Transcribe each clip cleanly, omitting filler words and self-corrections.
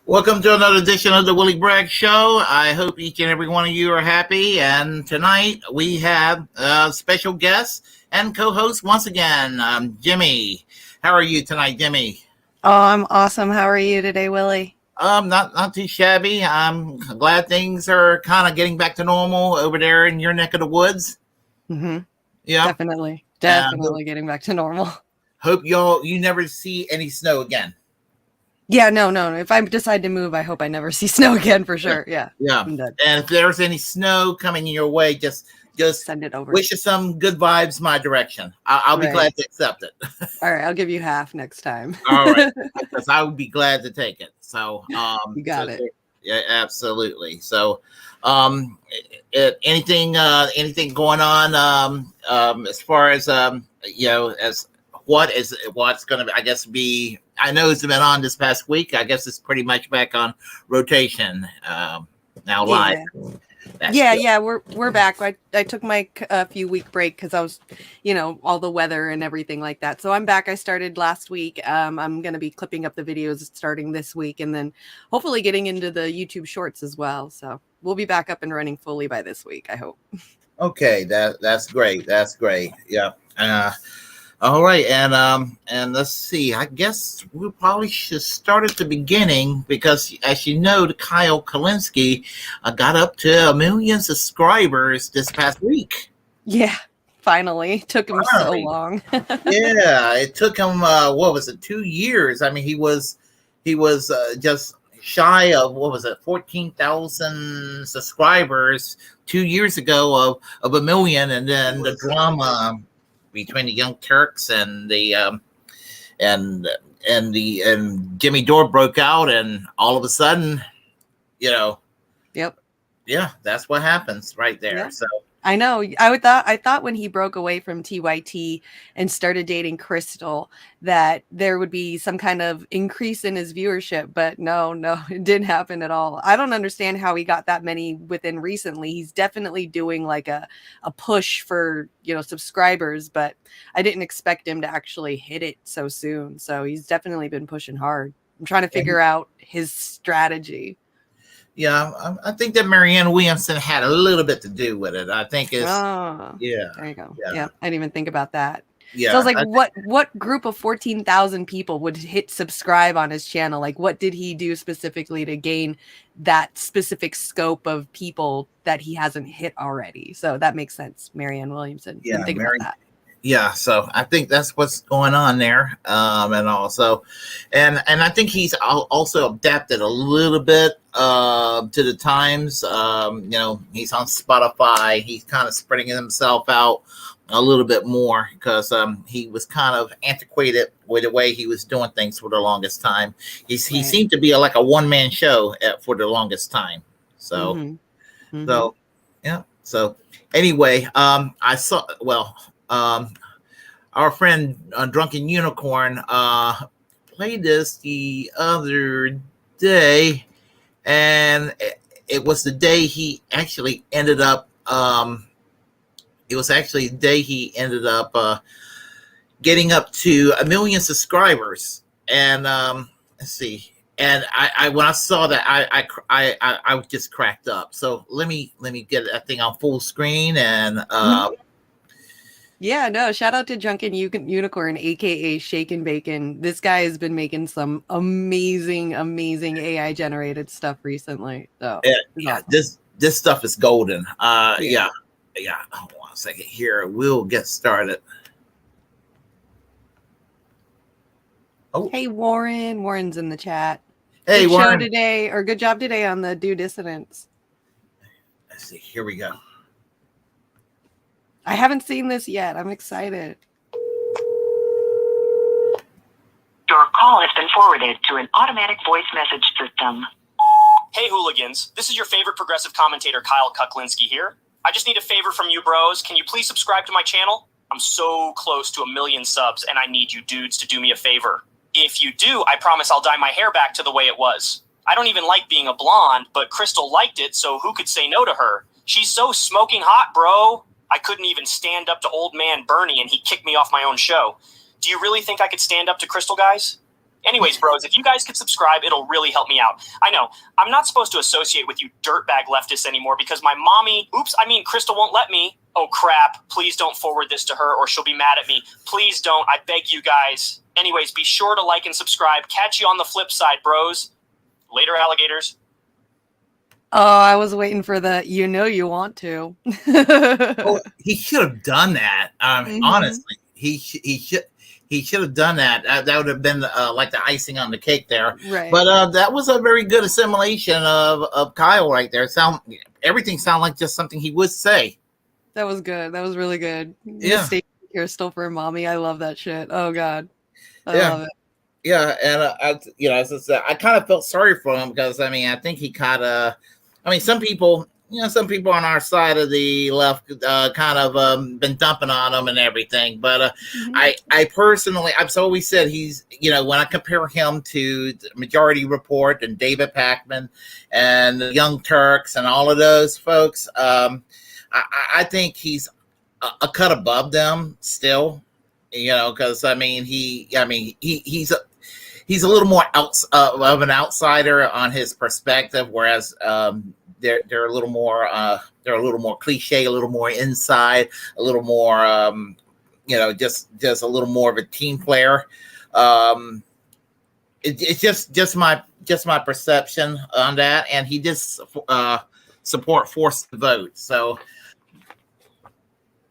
Welcome to another edition of the Willy Bragg Show. I hope each and every one of you are happy. And tonight we have a special guest and co-host once again, Jimmy. How are you tonight, Jimmy? Oh, I'm awesome. How are you today, Willie? Not too shabby. I'm glad things are kind of getting back to normal over there in your neck of the woods. Mm-hmm. Yeah, Definitely getting back to normal. Hope you never see any snow again. Yeah, no. If I decide to move, I hope I never see snow again for sure. Yeah. And if there's any snow coming your way, just send it over. Wish you some good vibes my direction. I'll be glad to accept it. All right, I'll give you half next time. All right, because I would be glad to take it. So you got it. Yeah, absolutely. So anything going on as far as as what's going to I guess be. I know it's been on this past week. I guess it's pretty much back on rotation now live. Yeah, we're back. I took my few week break because I was, all the weather and everything like that. So I'm back. I started last week. I'm going to be clipping up the videos starting this week and then hopefully getting into the YouTube shorts as well. So we'll be back up and running fully by this week, I hope. Okay, that's great. That's great. Yeah. All right, and let's see. I guess we probably should start at the beginning because, as you know, Kyle Kalinske got up to 1 million subscribers this past week. Yeah, finally. Took him so long. Yeah, it took him 2 years? I mean, he was just shy of 14,000 subscribers 2 years ago of 1 million, and then the drama between the Young Turks and and Jimmy Dore broke out, and all of a sudden, Yep. Yeah, that's what happens right there. Yeah. So I know. I thought when he broke away from TYT and started dating Crystal that there would be some kind of increase in his viewership, but no, it didn't happen at all. I don't understand how he got that many within recently. He's definitely doing like a push for, subscribers, but I didn't expect him to actually hit it so soon. So he's definitely been pushing hard. I'm trying to figure out his strategy. Yeah, I think that Marianne Williamson had a little bit to do with it. I think it's there you go. Yeah, I didn't even think about that. Yeah, so I was like, what group of 14,000 people would hit subscribe on his channel? Like, what did he do specifically to gain that specific scope of people that he hasn't hit already? So that makes sense. Marianne Williamson. Yeah, think about that. Yeah, so I think that's what's going on there, and also, and I think he's also adapted a little bit to the times. He's on Spotify. He's kind of spreading himself out a little bit more because he was kind of antiquated with the way he was doing things for the longest time. He seemed to be like a one-man show for the longest time. So, So anyway, I saw our friend Drunken Unicorn played this the other day, and it was the day he actually ended up. It was actually the day he ended up getting up to 1 million subscribers. And let's see. And I when I saw that, I just cracked up. So let me get that thing on full screen and. Yeah, no, shout out to Drunken Unicorn, aka Shake and Bacon. This guy has been making some amazing AI generated stuff recently. So yeah, awesome. This stuff is golden. Yeah. Hold on a second here. We'll get started. Oh, hey Warren. Warren's in the chat. Hey good Warren. Show today, or good job today on the Due Dissonance. Let's see. Here we go. I haven't seen this yet. I'm excited. Your call has been forwarded to an automatic voice message system. Hey, hooligans. This is your favorite progressive commentator, Kyle Kuklinski here. I just need a favor from you bros. Can you please subscribe to my channel? I'm so close to 1 million subs, and I need you dudes to do me a favor. If you do, I promise I'll dye my hair back to the way it was. I don't even like being a blonde, but Crystal liked it, so who could say no to her? She's so smoking hot, bro. I couldn't even stand up to old man Bernie, and he kicked me off my own show. Do you really think I could stand up to Crystal, guys? Anyways, bros, if you guys could subscribe, it'll really help me out. I know, I'm not supposed to associate with you dirtbag leftists anymore because my mommy, Crystal won't let me. Oh, crap. Please don't forward this to her or she'll be mad at me. Please don't. I beg you guys. Anyways, be sure to like and subscribe. Catch you on the flip side, bros. Later, alligators. Oh, I was waiting for the you want to. Oh, he should have done that. Mhm. Honestly, he should have done that. That would have been like the icing on the cake there. Right. But that was a very good assimilation of Kyle right there. Everything sounded like just something he would say. That was good. That was really good. Yeah. Mistake Crystal for mommy. I love that shit. Oh God. I Yeah. love it. Yeah, and as I said, I kind of felt sorry for him because I think he kind of, some people on our side of the left kind of been dumping on him and everything. But I personally, I've always said he's, when I compare him to the Majority Report and David Pakman and the Young Turks and all of those folks, I think he's a cut above them still. Because he's a little more of an outsider on his perspective, whereas they're a little more cliche, a little more inside, a little more just a little more of a team player. It's just my perception on that, and he did support forced vote. So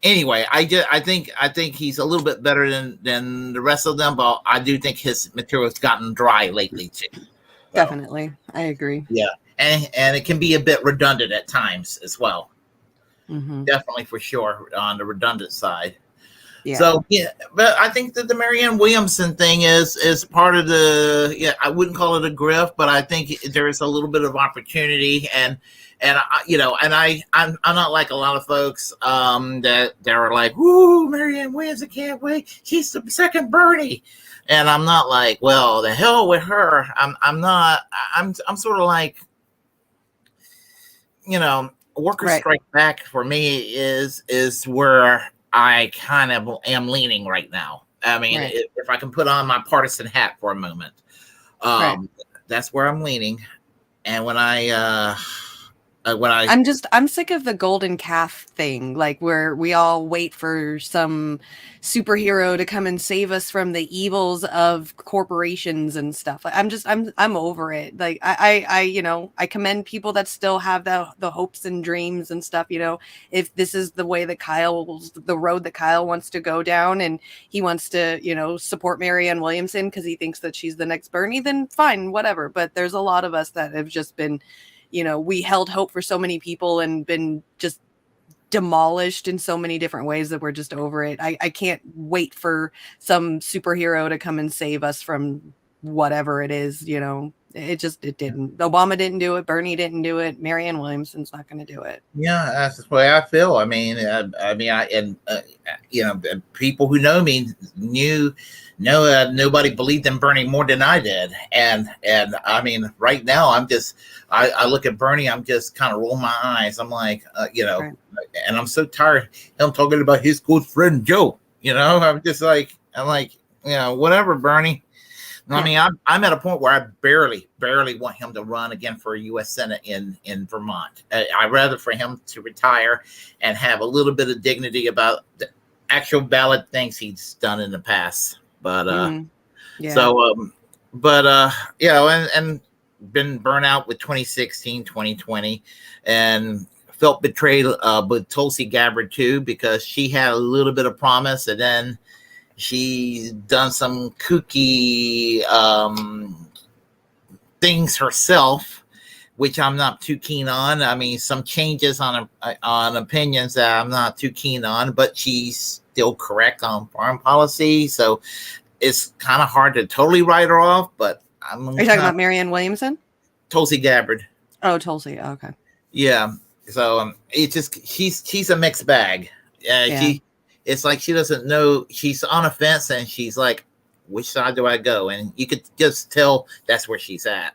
anyway, I think he's a little bit better than the rest of them, but I do think his material's gotten dry lately too. So, Definitely, I agree. Yeah, and it can be a bit redundant at times as well. Mm-hmm. Definitely, for sure, on the redundant side. Yeah. So yeah, but I think that the Marianne Williamson thing is part of the. I wouldn't call it a grift, but I think there is a little bit of opportunity and I'm not like a lot of folks that they're like, "Woo, Marianne Williams, I can't wait. She's the second Bernie," and I'm not like, "Well, the hell with her." I'm not. I'm sort of like, workers strike back for me is where I kind of am leaning right now. I mean, if I can put on my partisan hat for a moment, that's where I'm leaning. And when I'm sick of the golden calf thing, like where we all wait for some superhero to come and save us from the evils of corporations and stuff. Like, I'm over it. Like I commend people that still have the hopes and dreams and stuff. If this is the way that the road that Kyle wants to go down, and he wants to support Marianne Williamson because he thinks that she's the next Bernie, then fine, whatever. But there's a lot of us that have just been. We held hope for so many people and been just demolished in so many different ways that we're just over it. I can't wait for some superhero to come and save us from whatever it is. It didn't. Obama didn't do it. Bernie didn't do it. Marianne Williamson's not going to do it. Yeah, that's the way I feel. People who know me know nobody believed in Bernie more than I did, and I mean, right now I look at Bernie, I'm just kind of roll my eyes. I'm like, and I'm so tired of him talking about his good friend Joe. I'm like, whatever, Bernie. I mean, I'm at a point where I barely want him to run again for a U.S. Senate in Vermont. I'd rather for him to retire and have a little bit of dignity about the actual valid things he's done in the past. But and been burnt out with 2016, 2020, and felt betrayed with Tulsi Gabbard too, because she had a little bit of promise, and then she's done some kooky things herself, which I'm not too keen on. I mean, some changes on opinions that I'm not too keen on, but she's still correct on foreign policy. So it's kind of hard to totally write her off, but Are you talking about Marianne Williamson? Tulsi Gabbard. Oh, Tulsi. Oh, okay. Yeah. So it's just, she's a mixed bag. It's like she doesn't know. She's on a fence, and she's like, which side do I go? And you could just tell that's where she's at.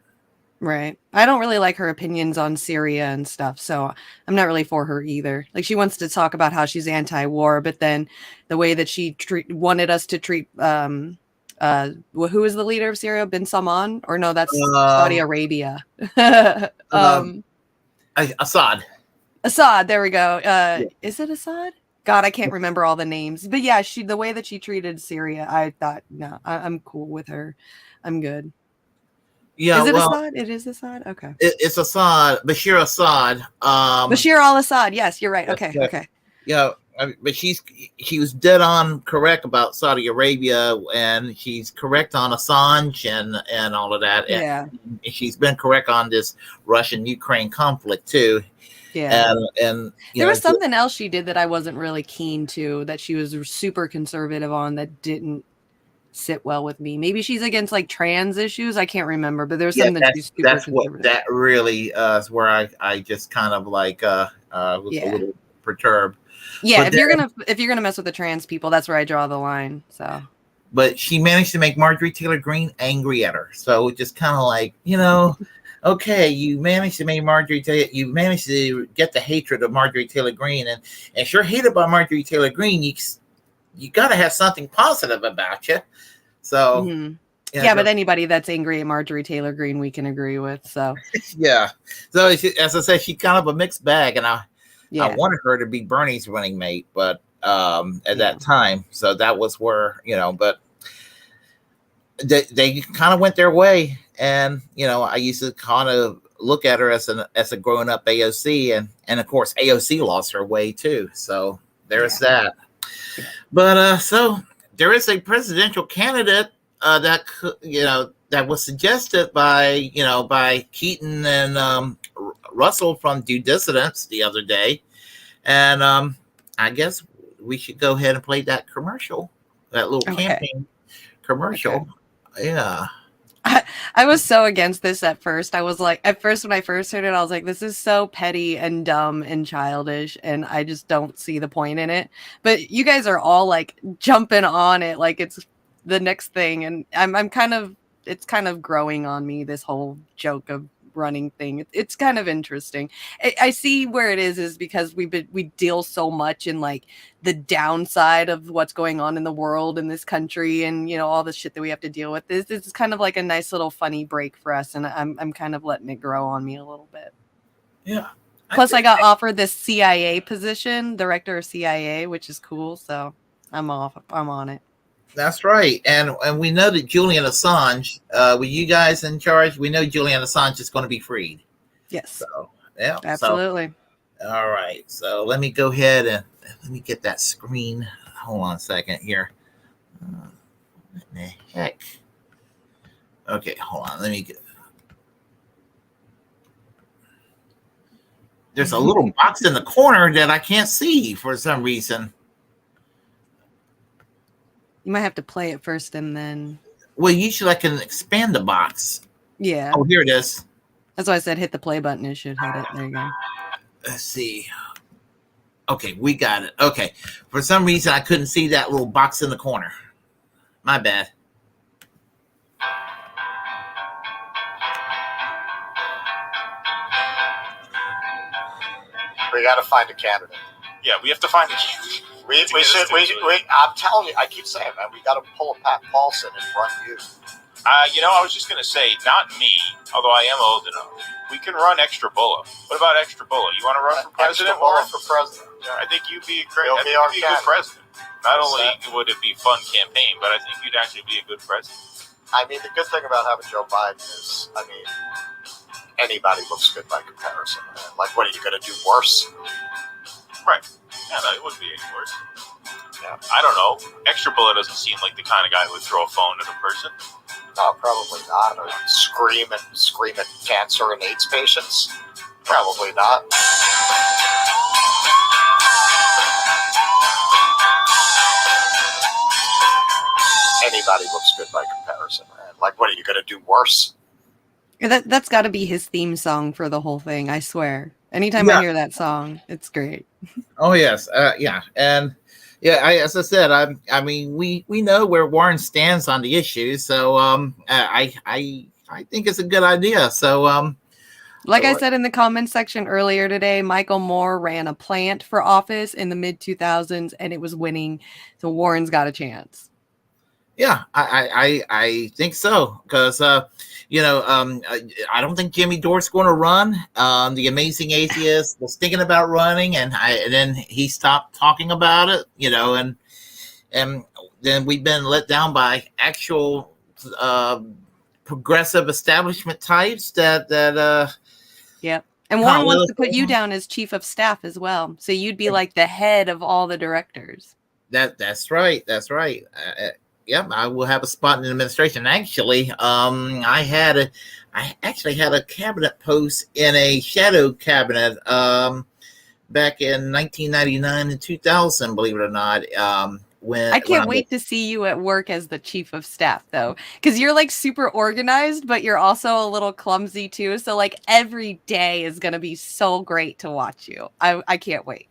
Right. I don't really like her opinions on Syria and stuff, so I'm not really for her either. Like, she wants to talk about how she's anti-war, but then the way that she wanted us to treat who is the leader of Syria? Bin Salman? Or no, that's Saudi Arabia. Assad. Assad, there we go. Yeah. Is it Assad? God, I can't remember all the names. But yeah, the way that she treated Syria, I thought, no, I'm cool with her. I'm good. Yeah, is it Assad? It is Assad? Okay. It's Assad, Bashir Assad. Bashir al-Assad. Yes, you're right. Okay, okay. Yeah, but she was dead on correct about Saudi Arabia, and she's correct on Assange and all of that. Yeah. And she's been correct on this Russian-Ukraine conflict too. Yeah. And there was something else she did that I wasn't really keen to, that she was super conservative on, that didn't sit well with me. Maybe she's against like trans issues. I can't remember, but there's something that she's super conservative. That really is where I just kind of like was a little perturbed. Yeah, but if you're gonna mess with the trans people, that's where I draw the line. So, but she managed to make Marjorie Taylor Greene angry at her. So just kind of like, okay, you managed to make you managed to get the hatred of Marjorie Taylor Greene, and if you're hated by Marjorie Taylor Greene, you got to have something positive about you. So, but anybody that's angry at Marjorie Taylor Greene, we can agree with. So, yeah. So as I said, she's kind of a mixed bag, and I wanted her to be Bernie's running mate, but at that time, so that was where but they kind of went their way, and I used to kind of look at her as a grown up AOC, and of course AOC lost her way too. So there's that. But so there is a presidential candidate that was suggested by Keaton and Russell from Due Dissidence the other day, and I guess we should go ahead and play that commercial, that little campaign commercial. Okay. Yeah. I was so against this at first. I was like, when I first heard it, I was like, this is so petty and dumb and childish, and I just don't see the point in it. But you guys are all like jumping on it like it's the next thing, and it's kind of growing on me, this whole joke of running thing. It's kind of interesting. I see where it is because we deal so much in like the downside of what's going on in the world, in this country, and all the shit that we have to deal with. This is kind of like a nice little funny break for us, and I'm kind of letting it grow on me a little bit. Yeah. Plus, I got offered this CIA position, director of CIA, which is cool. So I'm on it. That's right, and we know that Julian Assange, with you guys in charge, we know Julian Assange is going to be freed. Yes. So yeah, absolutely. So, all right, so let me go ahead and let me get that screen. Hold on a second here. What the heck? Okay, hold on. Let me get. There's a little box in the corner that I can't see for some reason. You might have to play it first and then. Well, usually I can expand the box. Yeah. Oh, here it is. That's why I said hit the play button. It should hit it. There you go. Let's see. Okay, we got it. Okay. For some reason, I couldn't see that little box in the corner. My bad. We got to find a candidate. Yeah, we have to find a candidate. We should. I'm telling you, I keep saying, man, we got to pull a Pat Paulson and run you. I was just going to say, not me, although I am old enough. We can run Extra Bulla. What about Extra Bulla? You want to run for president? For president. Yeah, I think you'd be a good president. Not only would it be a fun campaign, but I think you'd actually be a good president. I mean, the good thing about having Joe Biden is, anybody looks good by comparison. Like, what are you going to do worse? Right. Yeah, no, it wouldn't be any worse. Yeah. I don't know. Extra Bulla doesn't seem like the kind of guy who would throw a phone at a person. No, probably not. Or scream at cancer and AIDS patients. Probably not. Anybody looks good by comparison, man. Like, what are you going to do worse? That's got to be his theme song for the whole thing. I swear. Anytime I hear that song, it's great. Oh yes, yeah, and yeah. As I said, I mean, we know where Warren stands on the issue, so I think it's a good idea. So like I said in the comments section earlier today, Michael Moore ran a plant for office in the mid 2000s, and it was winning. So Warren's got a chance. Yeah, I think so because I don't think Jimmy Dore's going to run. The Amazing Atheist was thinking about running, and then he stopped talking about it. And then we've been let down by actual progressive establishment types that. Yep. And Warren wants to put you down as chief of staff as well, so you'd be like the head of all the directors. That's right. That's right. Yep, I will have a spot in the administration. Actually, I actually had a cabinet post in a shadow cabinet back in 1999 and 2000. Believe it or not, I can't wait to see you at work as the chief of staff, though, because you're like super organized, but you're also a little clumsy too. So like every day is gonna be so great to watch you. I can't wait.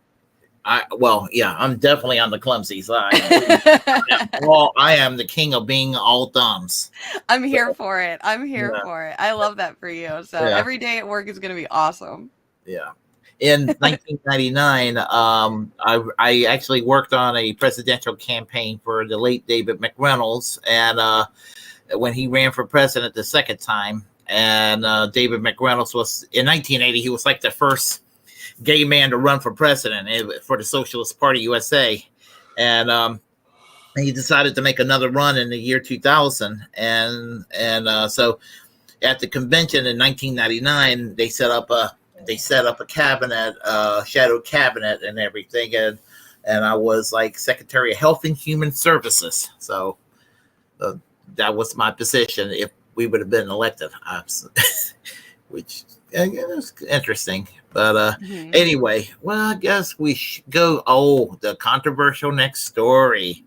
I'm definitely on the clumsy side. I am the king of being all thumbs. I'm here for it. For it. I love that for you. So every day at work is going to be awesome. Yeah. In 1999, I actually worked on a presidential campaign for the late David McReynolds, and when he ran for president the second time, and David McReynolds was in 1980, he was like the first gay man to run for president for the Socialist Party USA, and he decided to make another run in the year 2000, and so at the convention in 1999 they set up a cabinet, shadow cabinet and everything, and I was like Secretary of Health and Human Services, so that was my position if we would have been elected, which is interesting. But anyway, well, I guess we should go. Oh, the controversial next story.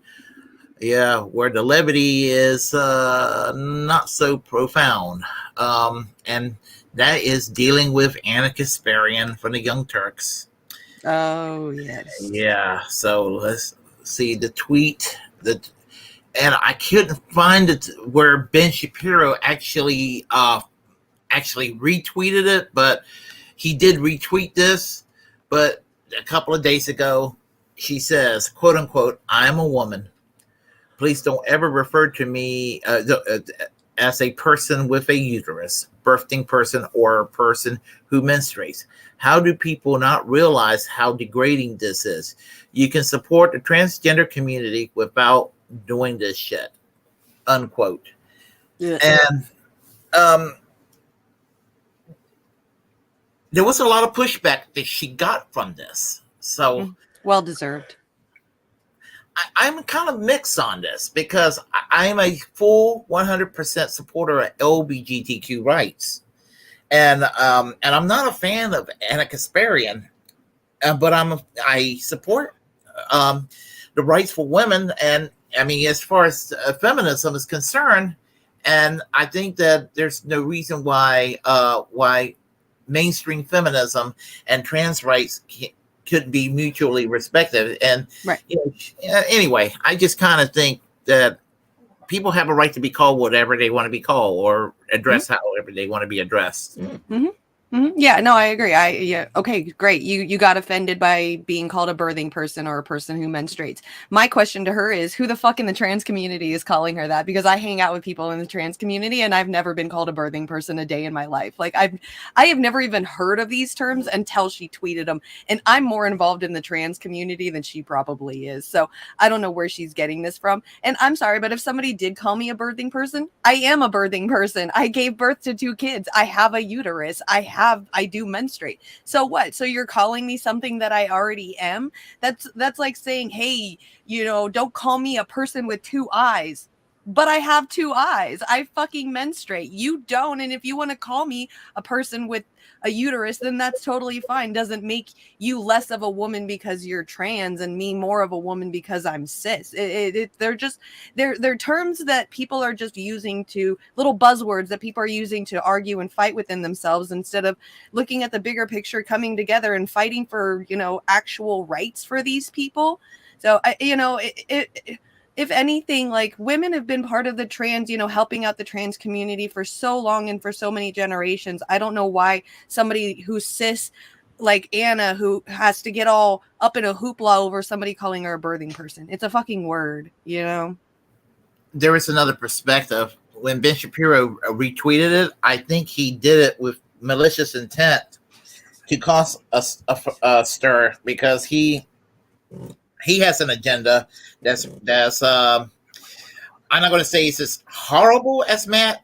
Yeah, where the levity is not so profound. And that is dealing with Anna Kasparian from the Young Turks. Oh, yes. Yeah, so let's see the tweet. And I couldn't find it where Ben Shapiro actually retweeted it, but he did retweet this. But a couple of days ago, she says, quote unquote, "I'm a woman. Please don't ever refer to me as a person with a uterus, birthing person, or a person who menstruates. How do people not realize how degrading this is? You can support the transgender community without doing this shit," unquote. Yeah. And there was a lot of pushback that she got from this. So well deserved. I'm kind of mixed on this because I am a full 100% supporter of LGBTQ rights, and I'm not a fan of Anna Kasparian, but I support the rights for women, and I mean as far as feminism is concerned, and I think that there's no reason why mainstream feminism and trans rights could be mutually respected. And right. Anyway, I just kind of think that people have a right to be called whatever they want to be called or addressed however they want to be addressed. Mm-hmm. Mm-hmm. Yeah, no, I agree. Okay, great. You got offended by being called a birthing person or a person who menstruates. My question to her is, who the fuck in the trans community is calling her that? Because I hang out with people in the trans community and I've never been called a birthing person a day in my life. Like I have never even heard of these terms until she tweeted them. And I'm more involved in the trans community than she probably is. So I don't know where she's getting this from. And I'm sorry, but if somebody did call me a birthing person, I am a birthing person. I gave birth to 2 kids. I have a uterus. I do menstruate. So what? So you're calling me something that I already am? That's like saying, hey, don't call me a person with 2 eyes. But I have 2 eyes. I fucking menstruate. You don't. And if you want to call me a person with a uterus, then that's totally fine. Doesn't make you less of a woman because you're trans and me more of a woman because I'm cis. They're terms that people are just using to, little buzzwords that people are using to argue and fight within themselves instead of looking at the bigger picture, coming together and fighting for, actual rights for these people. So, if anything, like women have been part of the trans, helping out the trans community for so long and for so many generations. I don't know why somebody who's cis like Anna, who has to get all up in a hoopla over somebody calling her a birthing person. It's a fucking word, there is another perspective. When Ben Shapiro retweeted it, I think he did it with malicious intent to cause a stir, because he has an agenda that's I'm not going to say it's as horrible as Matt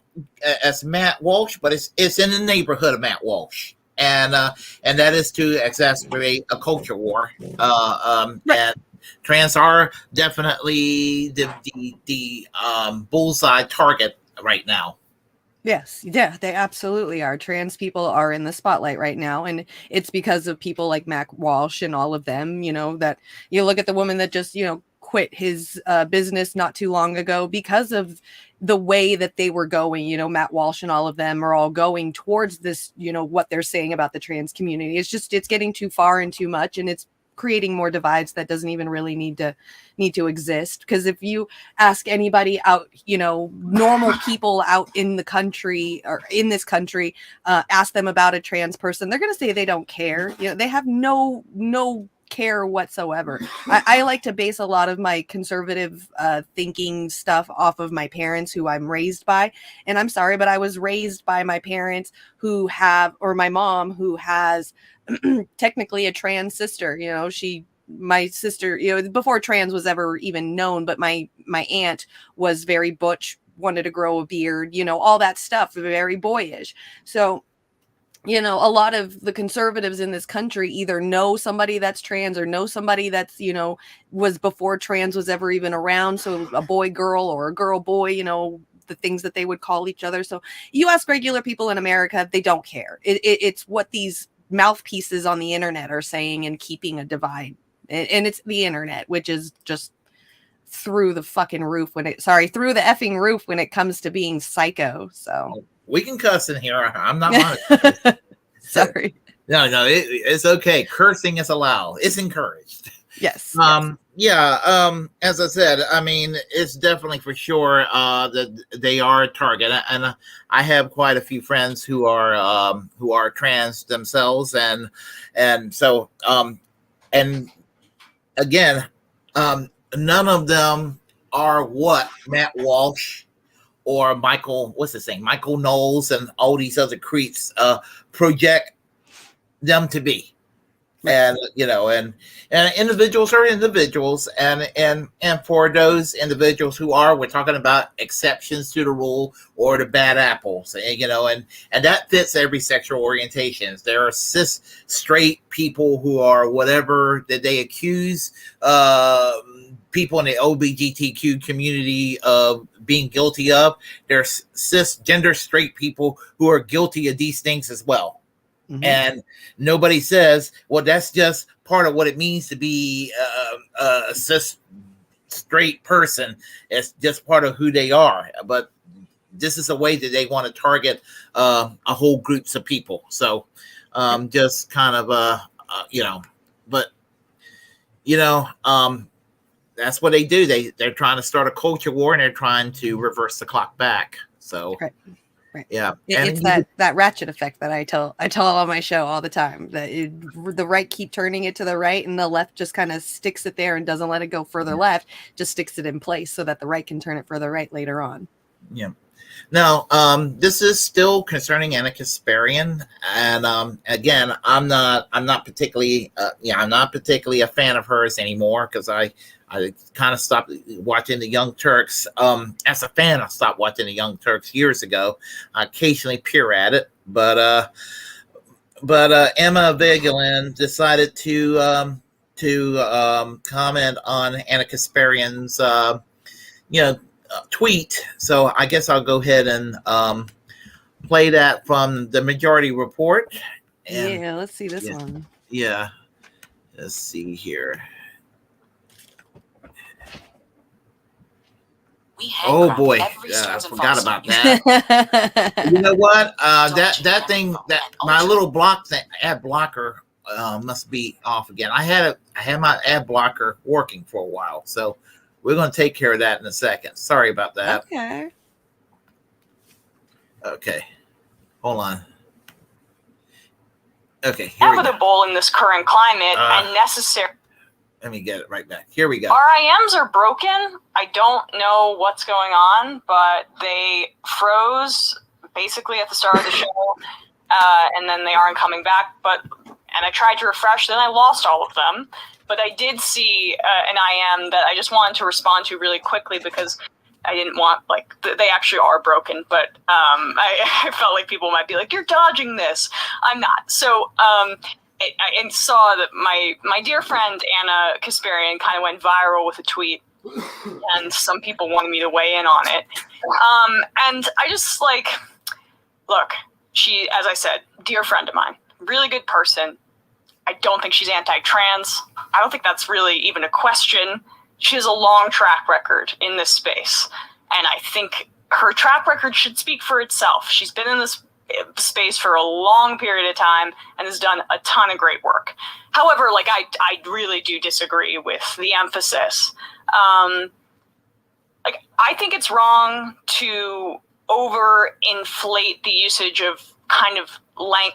Walsh, but it's in the neighborhood of Matt Walsh, and that is to exacerbate a culture war. And trans are definitely the bullseye target right now. Yes, yeah, they absolutely are. Trans people are in the spotlight right now, and it's because of people like Matt Walsh and all of them. That you look at the woman that just quit his business not too long ago because of the way that they were going. Matt Walsh and all of them are all going towards this. What they're saying about the trans community. It's getting too far and too much, and it's creating more divides that doesn't even really need to exist. Because if you ask anybody out, normal people out in the country or in this country, ask them about a trans person, they're going to say they don't care. They have no care whatsoever. I like to base a lot of my conservative thinking stuff off of my parents, who I'm raised by. And I'm sorry, but I was raised by my parents or my mom, who has technically a trans sister. My sister, before trans was ever even known, but my aunt was very butch, wanted to grow a beard, all that stuff, very boyish. So a lot of the conservatives in this country either know somebody that's trans or know somebody that's, was before trans was ever even around. So a boy girl or a girl boy, the things that they would call each other. So you ask regular people in America, they don't care. It's what these mouthpieces on the internet are saying and keeping a divide. And it's the internet, which is just through the fucking roof through the effing roof when it comes to being psycho. So we can cuss in here. I'm not honest. Sorry. No, it's okay. Cursing is allowed. It's encouraged. Yes. As I said, I mean, it's definitely for sure that they are a target, and I have quite a few friends who are trans themselves, and so and again, none of them are what Matt Walsh or Michael Knowles and all these other creeps project them to be. And and individuals are individuals, and for those individuals we're talking about exceptions to the rule or the bad apples, and that fits every sexual orientation. There are cis straight people who are whatever that they accuse people in the LGBTQ community of being guilty of. There's cisgender straight people who are guilty of these things as well. Mm-hmm. And nobody says, well, that's just part of what it means to be a cis straight person. It's just part of who they are. But this is a way that they want to target a whole groups of people. So just kind of, that's what they do. They're trying to start a culture war, and they're trying to reverse the clock back. So. Right. Yeah, it's that ratchet effect that I tell on my show all the time. That the right keep turning it to the right, and the left just kind of sticks it there and doesn't let it go further left. Just sticks it in place so that the right can turn it further right later on. Yeah. Now, this is still concerning Anna Kasparian, and again, I'm not particularly a fan of hers anymore, because I kind of stopped watching the Young Turks. As a fan, I stopped watching the Young Turks years ago. I occasionally peer at it, but Emma Vigeland decided to comment on Anna Kasparian's tweet. So I guess I'll go ahead and play that from the Majority Report. And let's see this one. Yeah, let's see here. Oh boy, I forgot about that. You know what? That thing, that my little ad blocker must be off again. I had my ad blocker working for a while, so we're going to take care of that in a second. Sorry about that. Okay. Hold on. Okay. Inevitable in this current climate and necessary. Let me get it right back. Here we go. RIMs are broken. I don't know what's going on, but they froze basically at the start of the show, and then they aren't coming back. And I tried to refresh, then I lost all of them. But I did see an IM that I just wanted to respond to really quickly because I didn't want, like, they actually are broken, but I felt like people might be like, you're dodging this. I'm not. So I saw that my dear friend Anna Kasparian kind of went viral with a tweet, and some people wanted me to weigh in on it. And I just, like, look, she, as I said, dear friend of mine, really good person. I don't think she's anti-trans. I don't think that's really even a question. She has a long track record in this space, and I think her track record should speak for itself. She's been in this space for a long period of time and has done a ton of great work. However, like, I really do disagree with the emphasis. Like, I think it's wrong to overinflate the usage of kind of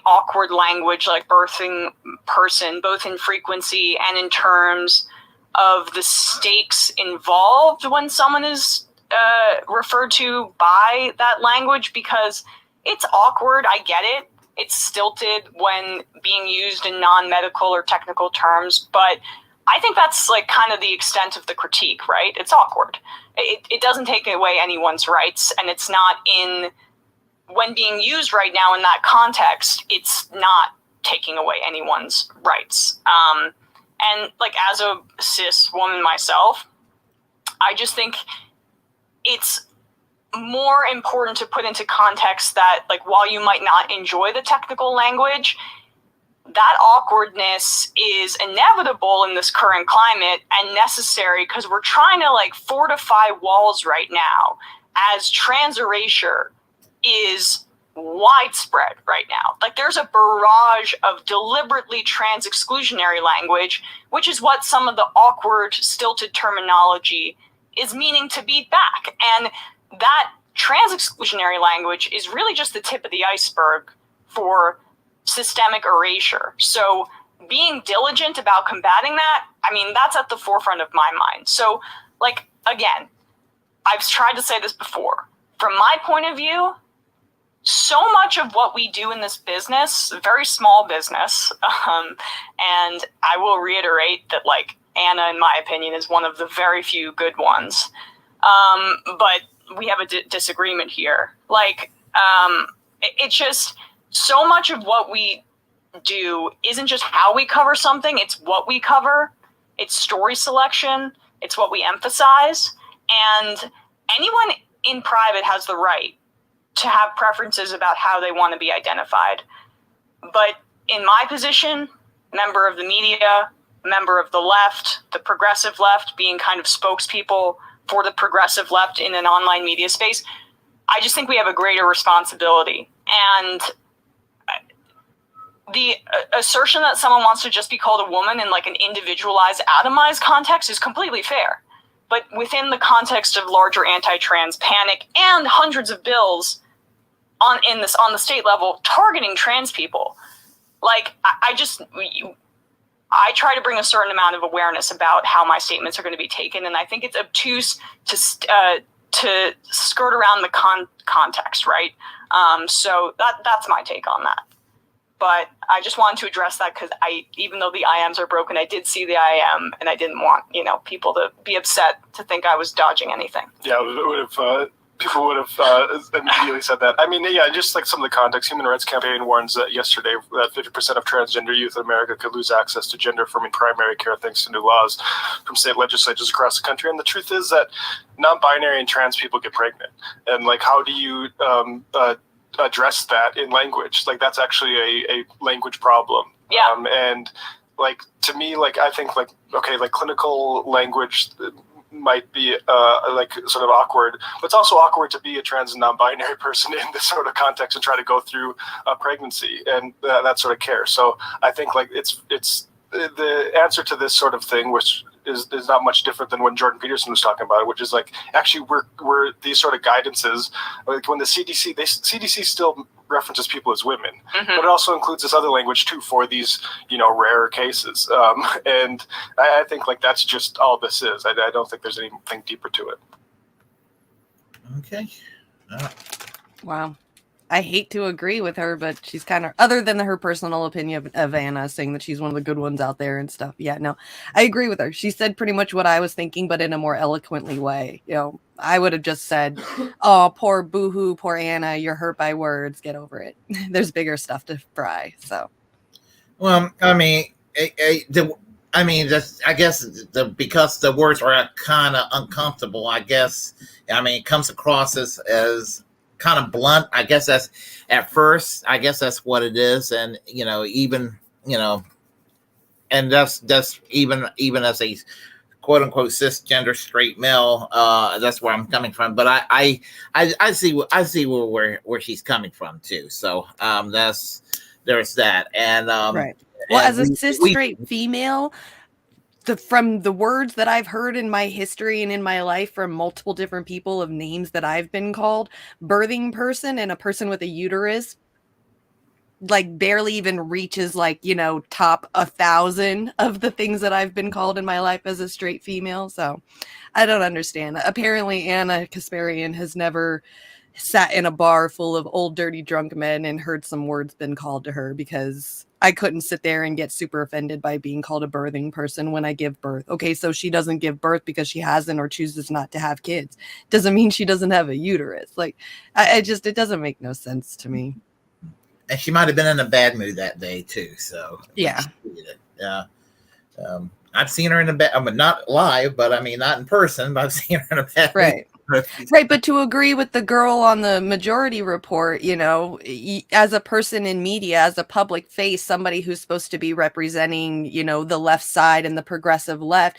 awkward language like birthing person, both in frequency and in terms of the stakes involved when someone is referred to by that language, because it's awkward. I get it. It's stilted when being used in non-medical or technical terms, but I think that's, like, kind of the extent of the critique, right? It's awkward. It doesn't take away anyone's rights, and it's not when being used right now in that context, it's not taking away anyone's rights. And, like, as a cis woman myself, I just think it's more important to put into context that, like, while you might not enjoy the technical language, that awkwardness is inevitable in this current climate and necessary because we're trying to, like, fortify walls right now as trans erasure is widespread right now. Like, there's a barrage of deliberately trans exclusionary language, which is what some of the awkward, stilted terminology is meaning to beat back. And that trans exclusionary language is really just the tip of the iceberg for systemic erasure. So being diligent about combating that, I mean, that's at the forefront of my mind. So, like, again, I've tried to say this before. From my point of view, so much of what we do in this business, very small business, and I will reiterate that, like, Anna, in my opinion, is one of the very few good ones. But we have a disagreement here. Like, it's just so much of what we do isn't just how we cover something, it's what we cover, it's story selection, it's what we emphasize, and anyone in private has the right to have preferences about how they want to be identified. But in my position, member of the media, member of the left, the progressive left, being kind of spokespeople for the progressive left in an online media space, I just think we have a greater responsibility. And the assertion that someone wants to just be called a woman in, like, an individualized, atomized context is completely fair. But within the context of larger anti-trans panic and hundreds of bills on the state level targeting trans people, like, I try to bring a certain amount of awareness about how my statements are going to be taken, and I think it's obtuse to skirt around the context, right? So that's my take on that. But I just wanted to address that because even though the IMs are broken, I did see the IM, and I didn't want, people to be upset to think I was dodging anything. Yeah, people would have immediately said that. I mean, yeah, just like some of the context, Human Rights Campaign warns that yesterday that 50% of transgender youth in America could lose access to gender-affirming primary care thanks to new laws from state legislatures across the country. And the truth is that non-binary and trans people get pregnant. And, like, how do you address that in language? Like, that's actually a language problem. Yeah. And, like, to me, like, I think, like, okay, like, clinical language might be like sort of awkward, but it's also awkward to be a trans and non-binary person in this sort of context and try to go through a pregnancy and that sort of care. So I think, like, it's the answer to this sort of thing, which is not much different than when Jordan Peterson was talking about it, which is like, actually, we're these sort of guidances. Like when the CDC still references people as women, but it also includes this other language too for these, rarer cases. And I think like that's just all this is. I don't think there's anything deeper to it. Okay. Wow. I hate to agree with her, but she's kind of, other than her personal opinion of Anna saying that she's one of the good ones out there and stuff. Yeah, no, I agree with her. She said pretty much what I was thinking, but in a more eloquently way. I would have just said, oh, poor boohoo, poor Anna, you're hurt by words. Get over it. There's bigger stuff to fry. So, well, I mean, I guess because the words are kind of uncomfortable, I guess, it comes across as kind of blunt. I guess that's at first, I guess that's what it is. And, even, and that's even as a quote unquote cisgender straight male, that's where I'm coming from. But I see where she's coming from too. So, there's that. And, right. Well, as a cis straight female, from the words that I've heard in my history and in my life from multiple different people of names that I've been called, birthing person and a person with a uterus, like barely even reaches top 1,000 of the things that I've been called in my life as a straight female. So I don't understand. Apparently Anna Kasparian has never sat in a bar full of old, dirty, drunk men and heard some words been called to her, because I couldn't sit there and get super offended by being called a birthing person when I give birth. Okay, so she doesn't give birth because she hasn't or chooses not to have kids. Doesn't mean she doesn't have a uterus. Like, it doesn't make no sense to me. And she might have been in a bad mood that day too. So yeah. I've seen her in a bad, not live, but not in person, but I've seen her in a bad mood. Right, but to agree with the girl on the Majority Report, as a person in media, as a public face, somebody who's supposed to be representing, the left side and the progressive left,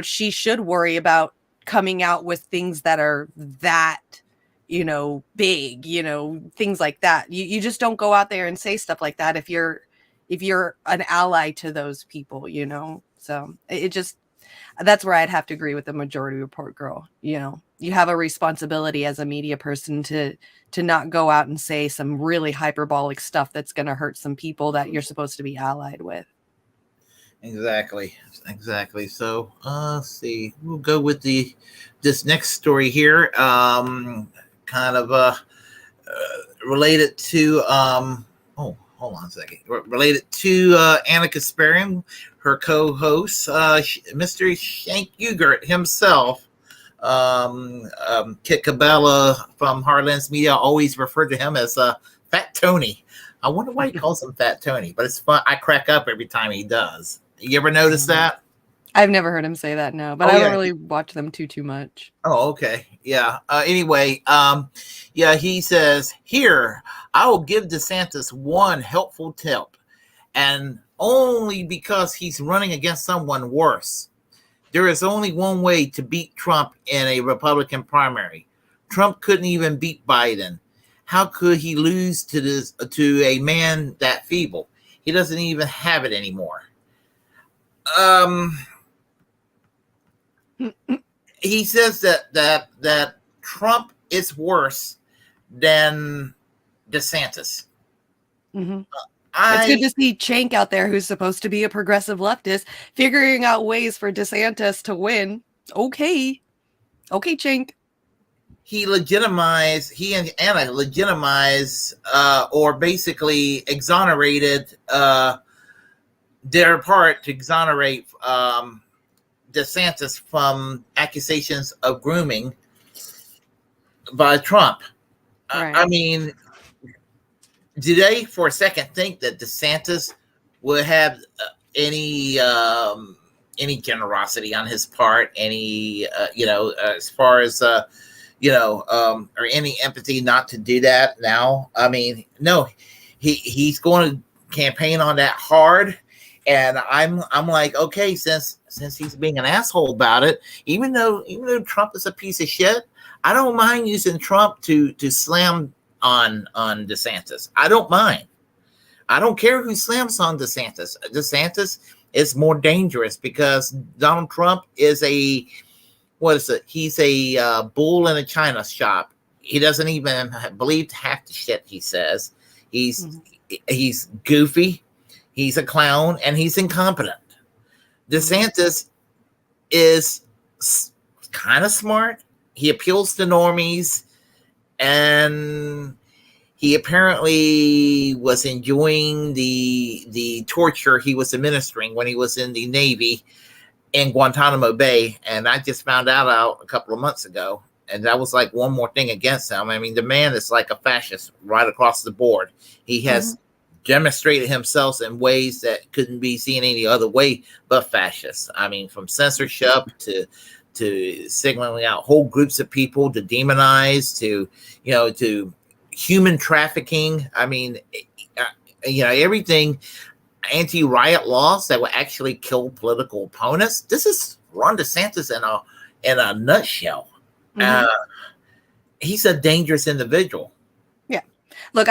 she should worry about coming out with things that are that, big, things like that. You just don't go out there and say stuff like that if you're an ally to those people, So that's where I'd have to agree with the Majority Report girl. You have a responsibility as a media person to not go out and say some really hyperbolic stuff that's going to hurt some people that you're supposed to be allied with. Exactly. So let's see. We'll go with this next story here. Kind of related to hold on a second. Related to Anna Kasparian, her co-host, Mr. Shank Ugert himself. Kit Cabela from Heartlands Media always referred to him as Fat Tony. I wonder why he calls him Fat Tony, but it's fun. I crack up every time he does. You ever notice that? I've never heard him say that, no, but I don't really watch them too much. Oh, okay. Yeah. Anyway, he says, here, I will give DeSantis one helpful tip, and only because he's running against someone worse. There is only one way to beat Trump in a Republican primary. Trump couldn't even beat Biden. How could he lose to a man that feeble? He doesn't even have it anymore. He says that Trump is worse than DeSantis. Mm-hmm. It's good to see Chank out there, who's supposed to be a progressive leftist, figuring out ways for DeSantis to win. Okay, Chank. He and Anna legitimized or basically exonerated their part to exonerate DeSantis from accusations of grooming by Trump. Right. Did they for a second think that DeSantis would have any generosity on his part, any as far as or any empathy not to do that now? No, he's going to campaign on that hard, and I'm like, okay, since he's being an asshole about it, even though Trump is a piece of shit, I don't mind using Trump to slam on DeSantis. I don't mind. I don't care who slams on DeSantis. DeSantis is more dangerous because Donald Trump is he's a bull in a china shop. He doesn't even believe half the shit he says. He's goofy, he's a clown, and he's incompetent. DeSantis is kind of smart. He appeals to normies, and he apparently was enjoying the torture he was administering when he was in the Navy in Guantanamo Bay. And I just found out a couple of months ago. And that was like one more thing against him. I mean, the man is like a fascist right across the board. He has demonstrated himself in ways that couldn't be seen any other way but fascist. I mean, from censorship to signaling out whole groups of people, to demonize, to human trafficking. I mean, everything, anti-riot laws that would actually kill political opponents. This is Ron DeSantis in a nutshell. He's a dangerous individual. Yeah. Look,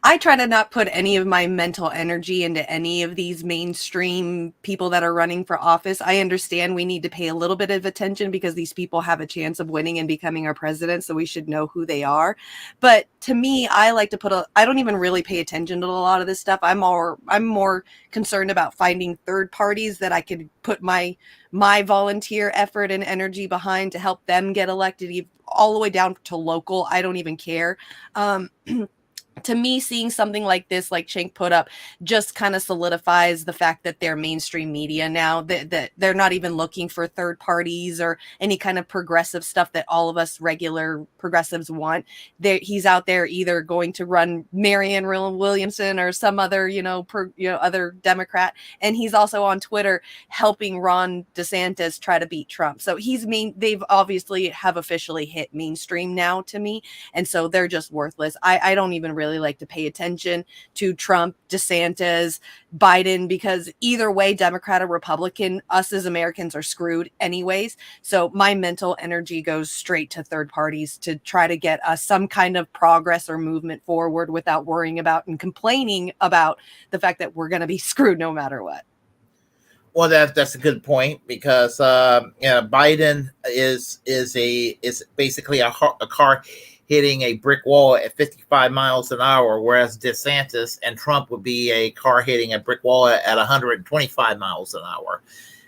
I try to not put any of my mental energy into any of these mainstream people that are running for office. I understand we need to pay a little bit of attention because these people have a chance of winning and becoming our president, so we should know who they are. But to me, I like to I don't even really pay attention to a lot of this stuff. I'm more concerned about finding third parties that I could put my volunteer effort and energy behind to help them get elected, all the way down to local. I don't even care. To me, seeing something like this, like Shank put up, just kind of solidifies the fact that they're mainstream media now, that they're not even looking for third parties or any kind of progressive stuff that all of us regular progressives want. He's out there either going to run Marianne Williamson or some other, other Democrat. And he's also on Twitter helping Ron DeSantis try to beat Trump. So they've obviously have officially hit mainstream now to me. And so they're just worthless. I don't even really like to pay attention to Trump, DeSantis, Biden, because either way, Democrat or Republican, us as Americans are screwed anyways. So my mental energy goes straight to third parties to try to get us some kind of progress or movement forward without worrying about and complaining about the fact that we're going to be screwed no matter what. Well, that's a good point because Biden is basically a car hitting a brick wall at 55 miles an hour, whereas DeSantis and Trump would be a car hitting a brick wall at 125 miles an hour.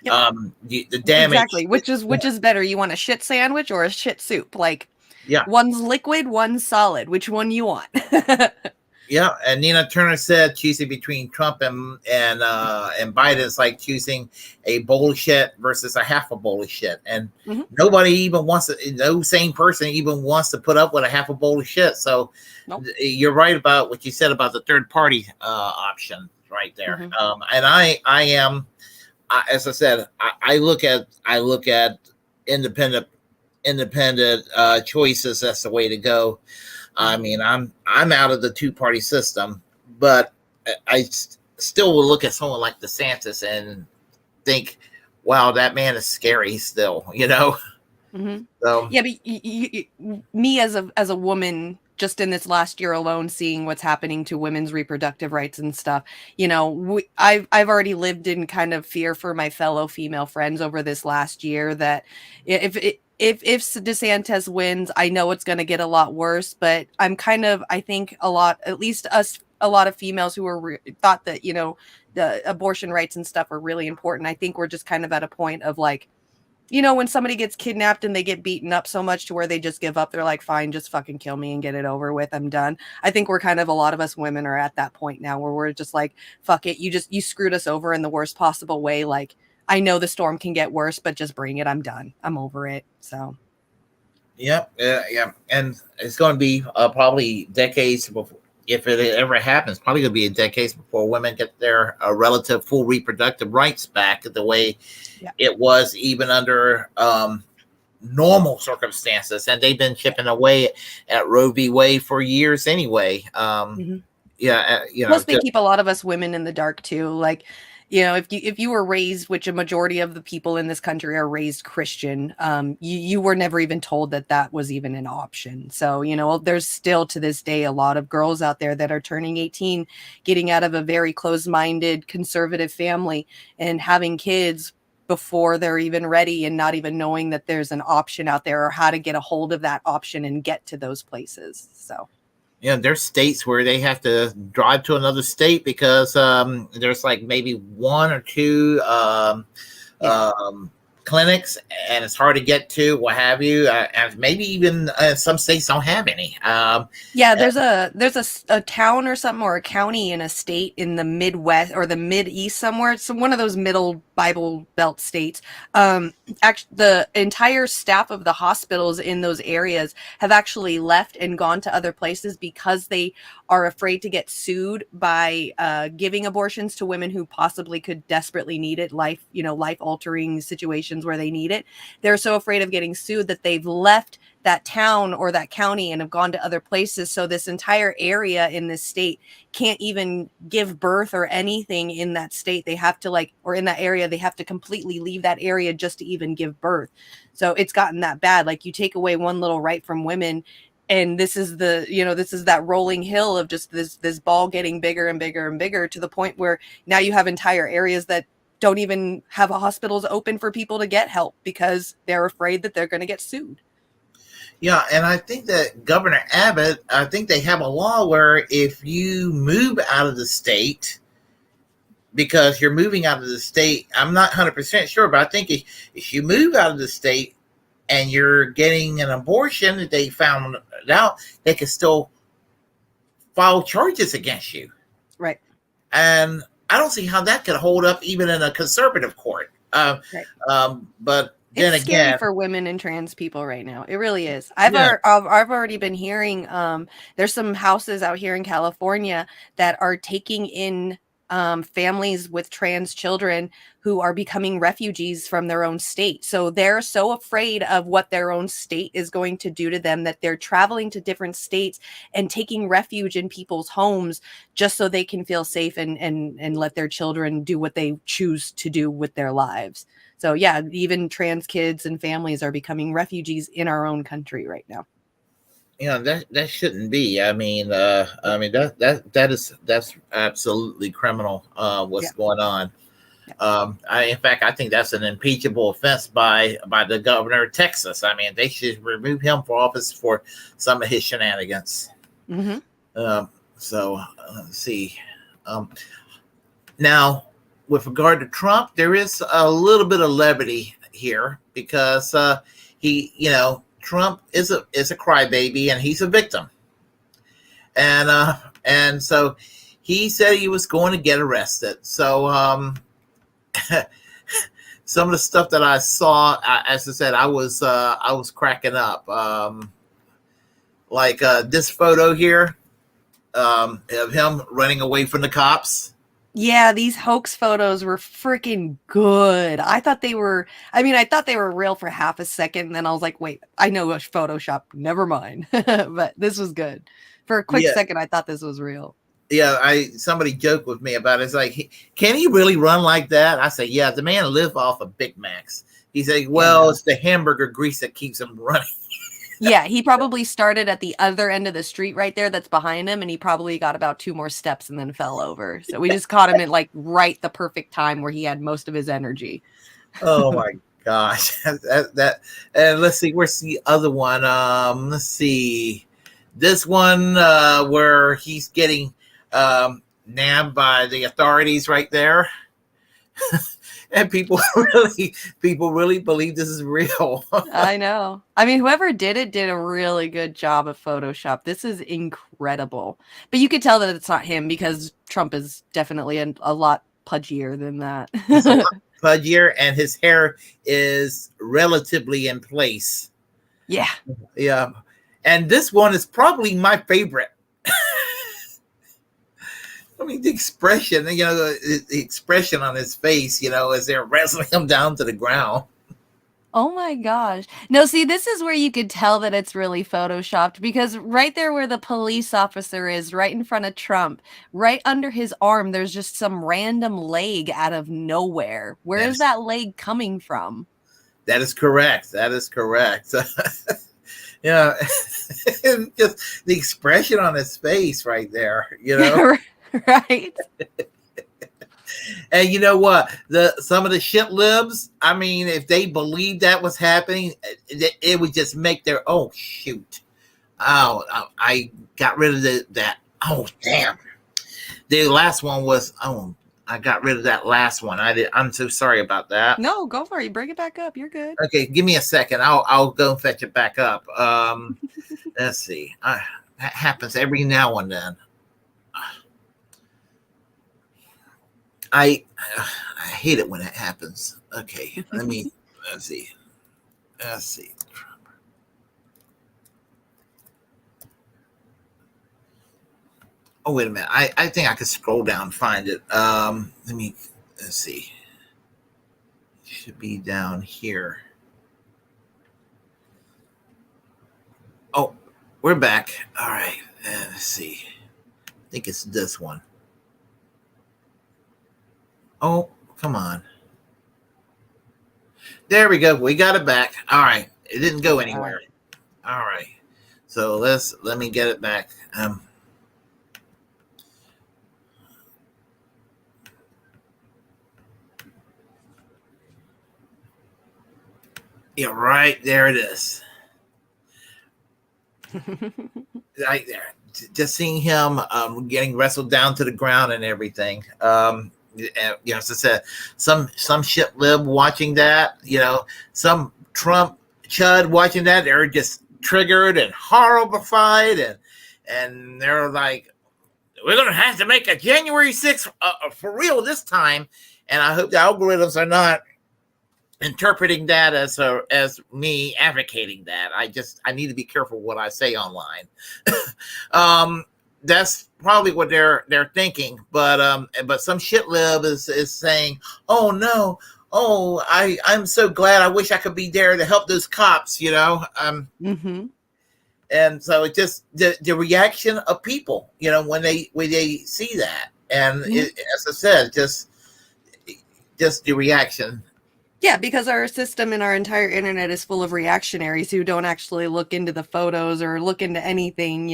Yep. The damage, exactly. Which is better? You want a shit sandwich or a shit soup? One's liquid, one's solid. Which one you want? Yeah, and Nina Turner said choosing between Trump and Biden is like choosing a bowl of shit versus a half a bowl of shit, and nobody even wants to. No sane person even wants to put up with a half a bowl of shit. So you're right about what you said about the third party option right there. And I am, as I said, I look at independent choices as the way to go. I mean, I'm out of the two-party system, but I still will look at someone like DeSantis and think, wow, that man is scary still, So yeah, but me as a woman, just in this last year alone, seeing what's happening to women's reproductive rights and stuff, I've already lived in kind of fear for my fellow female friends over this last year that if DeSantis wins, I know it's going to get a lot worse, but I think a lot of females who thought that, the abortion rights and stuff are really important. I think we're just kind of at a point of when somebody gets kidnapped and they get beaten up so much to where they just give up, they're like, fine, just fucking kill me and get it over with. I'm done. I think we're kind of, a lot of us women are at that point now where we're just like, fuck it. You screwed us over in the worst possible way. I know the storm can get worse, but just bring it. I'm done. I'm over it. So. Yeah. And it's going to be probably decades before, if it ever happens, probably going to be decades before women get their relative full reproductive rights back the way it was even under normal circumstances. And they've been chipping away at Roe v. Wade for years anyway. Plus they keep a lot of us women in the dark too. you know, if you were raised, which a majority of the people in this country are raised Christian, you were never even told that that was even an option. So, you know, there's still to this day a lot of girls out there that are turning 18, getting out of a very closed-minded conservative family and having kids before they're even ready, and not even knowing that there's an option out there or how to get a hold of that option and get to those places. So Yeah, there's states where they have to drive to another state because there's like maybe one or two clinics, and it's hard to get to, what have you. And maybe even some states don't have any. yeah, there's a town or something, or a county in a state in the Midwest or the Mid-East somewhere. It's one of those middle Bible Belt states. Actually, the entire staff of the hospitals in those areas have actually left and gone to other places because they are afraid to get sued by giving abortions to women who possibly could desperately need it, life-altering situations where they need it. They're so afraid of getting sued that they've left that town or that county and have gone to other places. So this entire area in this state can't even give birth or anything in that state. They have to or in that area, they have to completely leave that area just to even give birth. So it's gotten that bad. Like, you take away one little right from women, and this is that rolling hill of just this ball getting bigger and bigger and bigger, to the point where now you have entire areas that don't even have hospitals open for people to get help because they're afraid that they're going to get sued. Yeah, and I think that Governor Abbott, I think they have a law where if you move out of the state, because you're moving out of the state, I'm not 100% sure, but I think if you move out of the state and you're getting an abortion that they found out, they can still file charges against you. Right. And I don't see how that could hold up even in a conservative court. Right. But then it's again, scary for women and trans people right now. It really is. I've already been hearing there's some houses out here in California that are taking in families with trans children who are becoming refugees from their own state. So they're so afraid of what their own state is going to do to them that they're traveling to different states and taking refuge in people's homes just so they can feel safe and let their children do what they choose to do with their lives. So yeah, even trans kids and families are becoming refugees in our own country right now. Yeah, that shouldn't be. That's absolutely criminal. What's going on? In fact, I think that's an impeachable offense by the governor of Texas. I mean, they should remove him from office for some of his shenanigans. Mm-hmm. So let's see. Now, with regard to Trump, there is a little bit of levity here because Trump is a crybaby and he's a victim, and so he said he was going to get arrested. So some of the stuff that I saw, as I said, I was cracking up. This photo here of him running away from the cops. Yeah, these hoax photos were freaking good. I thought they were real for half a second, and then I was like, wait, I know it's Photoshop. Never mind. But this was good. For a quick second, I thought this was real. Yeah, somebody joked with me about it. It's like, can he really run like that? I say, yeah, the man lived off of Big Macs. He said, well, it's the hamburger grease that keeps him running. Yeah, he probably started at the other end of the street right there that's behind him, and he probably got about 2 more steps and then fell over. So we just caught him at right the perfect time where he had most of his energy. Oh my gosh. that and let's see, where's the other one? Let's see. This one where he's getting nabbed by the authorities right there. And people really believe this is real. I know. I mean, whoever did it did a really good job of Photoshop. This is incredible. But you could tell that it's not him because Trump is definitely a lot pudgier than that. He's a lot pudgier, and his hair is relatively in place. Yeah. Yeah. And this one is probably my favorite. I mean, the expression, the expression on his face, as they're wrestling him down to the ground. Oh my gosh. No, see, this is where you could tell that it's really photoshopped because right there where the police officer is, right in front of Trump, right under his arm, there's just some random leg out of nowhere. Where is that leg coming from? That is correct. That is correct. Yeah, just the expression on his face right there, Right. And you know what? Some of the shit libs, I mean, if they believed that was happening, it would just make their shoot. Oh, I got rid of that. Oh, damn. The last one was I got rid of that last one. I'm so sorry about that. No, go for it. Bring it back up. You're good. Okay, give me a second. I'll go and fetch it back up. Let's see. That happens every now and then. I hate it when it happens. Okay, let's see. Oh, wait a minute. I think I could scroll down and find it. Let's see. It should be down here. Oh, we're back. All right. Let's see. I think it's this one. Oh, come on. There we go. We got it back. All right. It didn't go anywhere. All right. So let me get it back. Yeah, right there it is. Right there. Just seeing him getting wrestled down to the ground and everything. As I said, some shit lib watching that, some Trump chud watching that, they're just triggered and horrified, and they're like, we're gonna have to make a January 6th for real this time. And I hope the algorithms are not interpreting that as me advocating that. I need to be careful what I say online. That's probably what they're thinking, but some shit lib is saying, oh no, I'm so glad, I wish I could be there to help those cops, Mm-hmm. And so it just the reaction of people, when they see that, and as I said, just the reaction. Yeah, because our system and our entire internet is full of reactionaries who don't actually look into the photos or look into anything,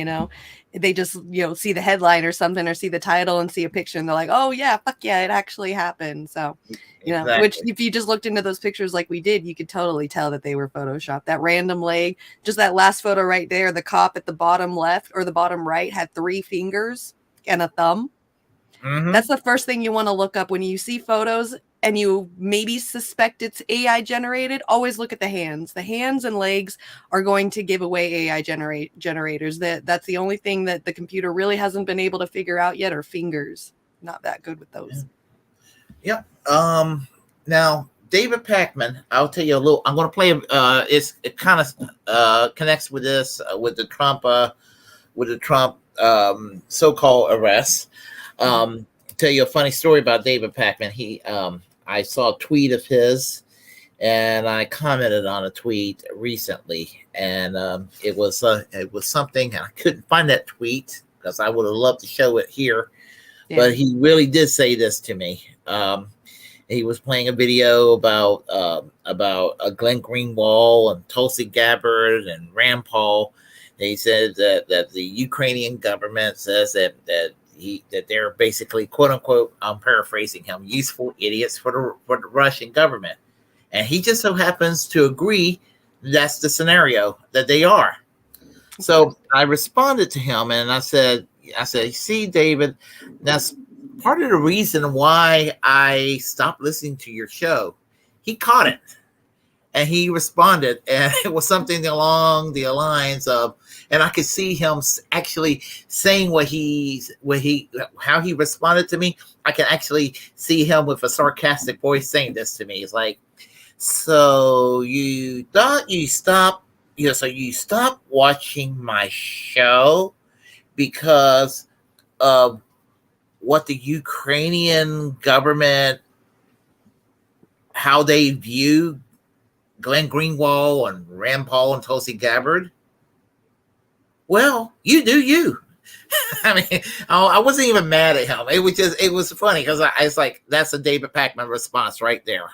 They just, see the headline or something, or see the title and see a picture, and they're like, oh yeah, fuck yeah, it actually happened. So, Exactly. Which if you just looked into those pictures like we did, you could totally tell that they were photoshopped. That random leg, just that last photo right there, the cop at the bottom left or the bottom right had 3 fingers and a thumb. Mm-hmm. That's the first thing you want to look up when you see photos and you maybe suspect it's AI generated. Always look at the hands. The hands and legs are going to give away AI generators. That's the only thing that the computer really hasn't been able to figure out yet, are fingers. Not that good with those. Yeah. Now, David Pakman, I'll tell you a little. I'm going to play. It kind of connects with this with the Trump so-called arrest. Tell you a funny story about David Pakman. I saw a tweet of his, and I commented on a tweet recently, and it was something, and I couldn't find that tweet because I would have loved to show it here, but he really did say this to me. He was playing a video about Glenn Greenwald and Tulsi Gabbard and Rand Paul. And he said that the Ukrainian government says that they're basically, quote unquote, I'm paraphrasing him, useful idiots for the Russian government. And he just so happens to agree that's the scenario that they are. So I responded to him and I said, see, David, that's part of the reason why I stopped listening to your show. He caught it. And he responded, and it was something along the lines of, and I could see him actually saying how he responded to me. I can actually see him with a sarcastic voice saying this to me. It's like, so you thought you stopped, so you stopped watching my show because of what the Ukrainian government, how they view Glenn Greenwald and Rand Paul and Tulsi Gabbard. Well, you do you. I mean, I wasn't even mad at him. It was funny because it's like, that's a David Pakman response right there.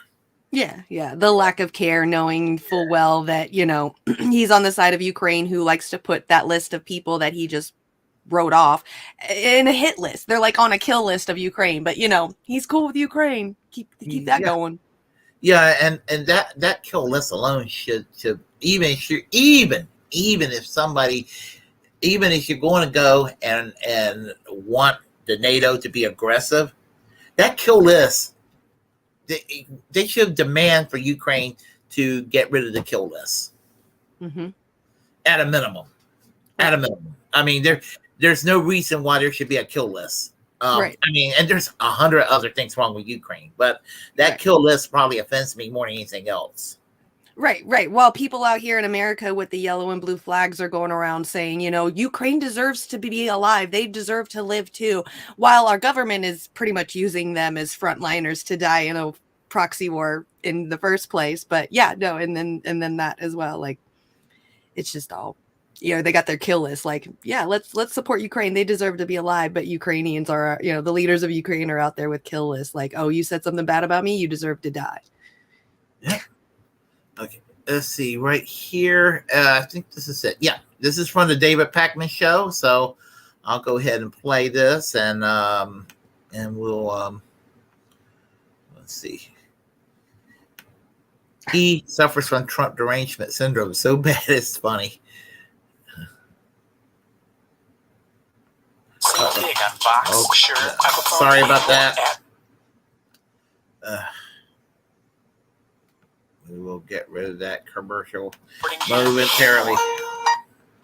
Yeah. The lack of care, knowing full well that, he's on the side of Ukraine, who likes to put that list of people that he just wrote off in a hit list. They're like on a kill list of Ukraine, but he's cool with Ukraine. Keep that going. Yeah, and that kill list alone should even if somebody, even if you're going to go and want the NATO to be aggressive, that kill list, they should demand for Ukraine to get rid of the kill list. Mm-hmm. At a minimum. I mean, there's no reason why there should be a kill list. Right. I mean, and there's 100 other things wrong with Ukraine, but that kill list probably offends me more than anything else. Right. While people out here in America with the yellow and blue flags are going around saying, Ukraine deserves to be alive. They deserve to live too. While our government is pretty much using them as frontliners to die in a proxy war in the first place. But yeah, no. And then that as well. Like, it's just all, they got their kill list. Like, yeah, let's support Ukraine. They deserve to be alive. But Ukrainians are, the leaders of Ukraine are out there with kill lists. Like, oh, you said something bad about me, you deserve to die. Yeah. Okay, let's see right here. I think this is it. Yeah, this is from the David Pakman Show. So I'll go ahead and play this, and we'll let's see. He suffers from Trump derangement syndrome so bad it's funny. Sorry about that. We will get rid of that commercial momentarily.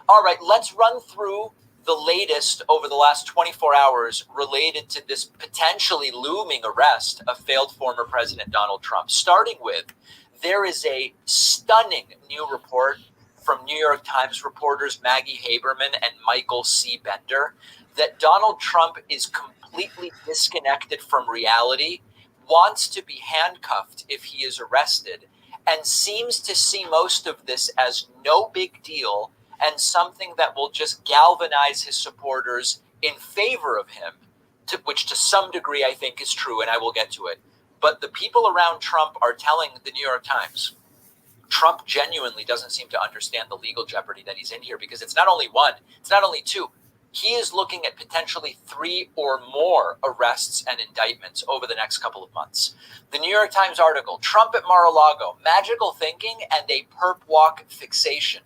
All right, let's run through the latest over the last 24 hours related to this potentially looming arrest of failed former President Donald Trump. Starting with, there is a stunning new report from New York Times reporters Maggie Haberman and Michael C. Bender that Donald Trump is completely disconnected from reality, wants to be handcuffed if he is arrested, and seems to see most of this as no big deal and something that will just galvanize his supporters in favor of him, which to some degree I think is true, and I will get to it. But the people around Trump are telling the New York Times, Trump genuinely doesn't seem to understand the legal jeopardy that he's in here, because it's not only one, it's not only two. He is looking at potentially 3 or more arrests and indictments over the next couple of months. The New York Times article, Trump at Mar-a-Lago, magical thinking and a perp walk fixation.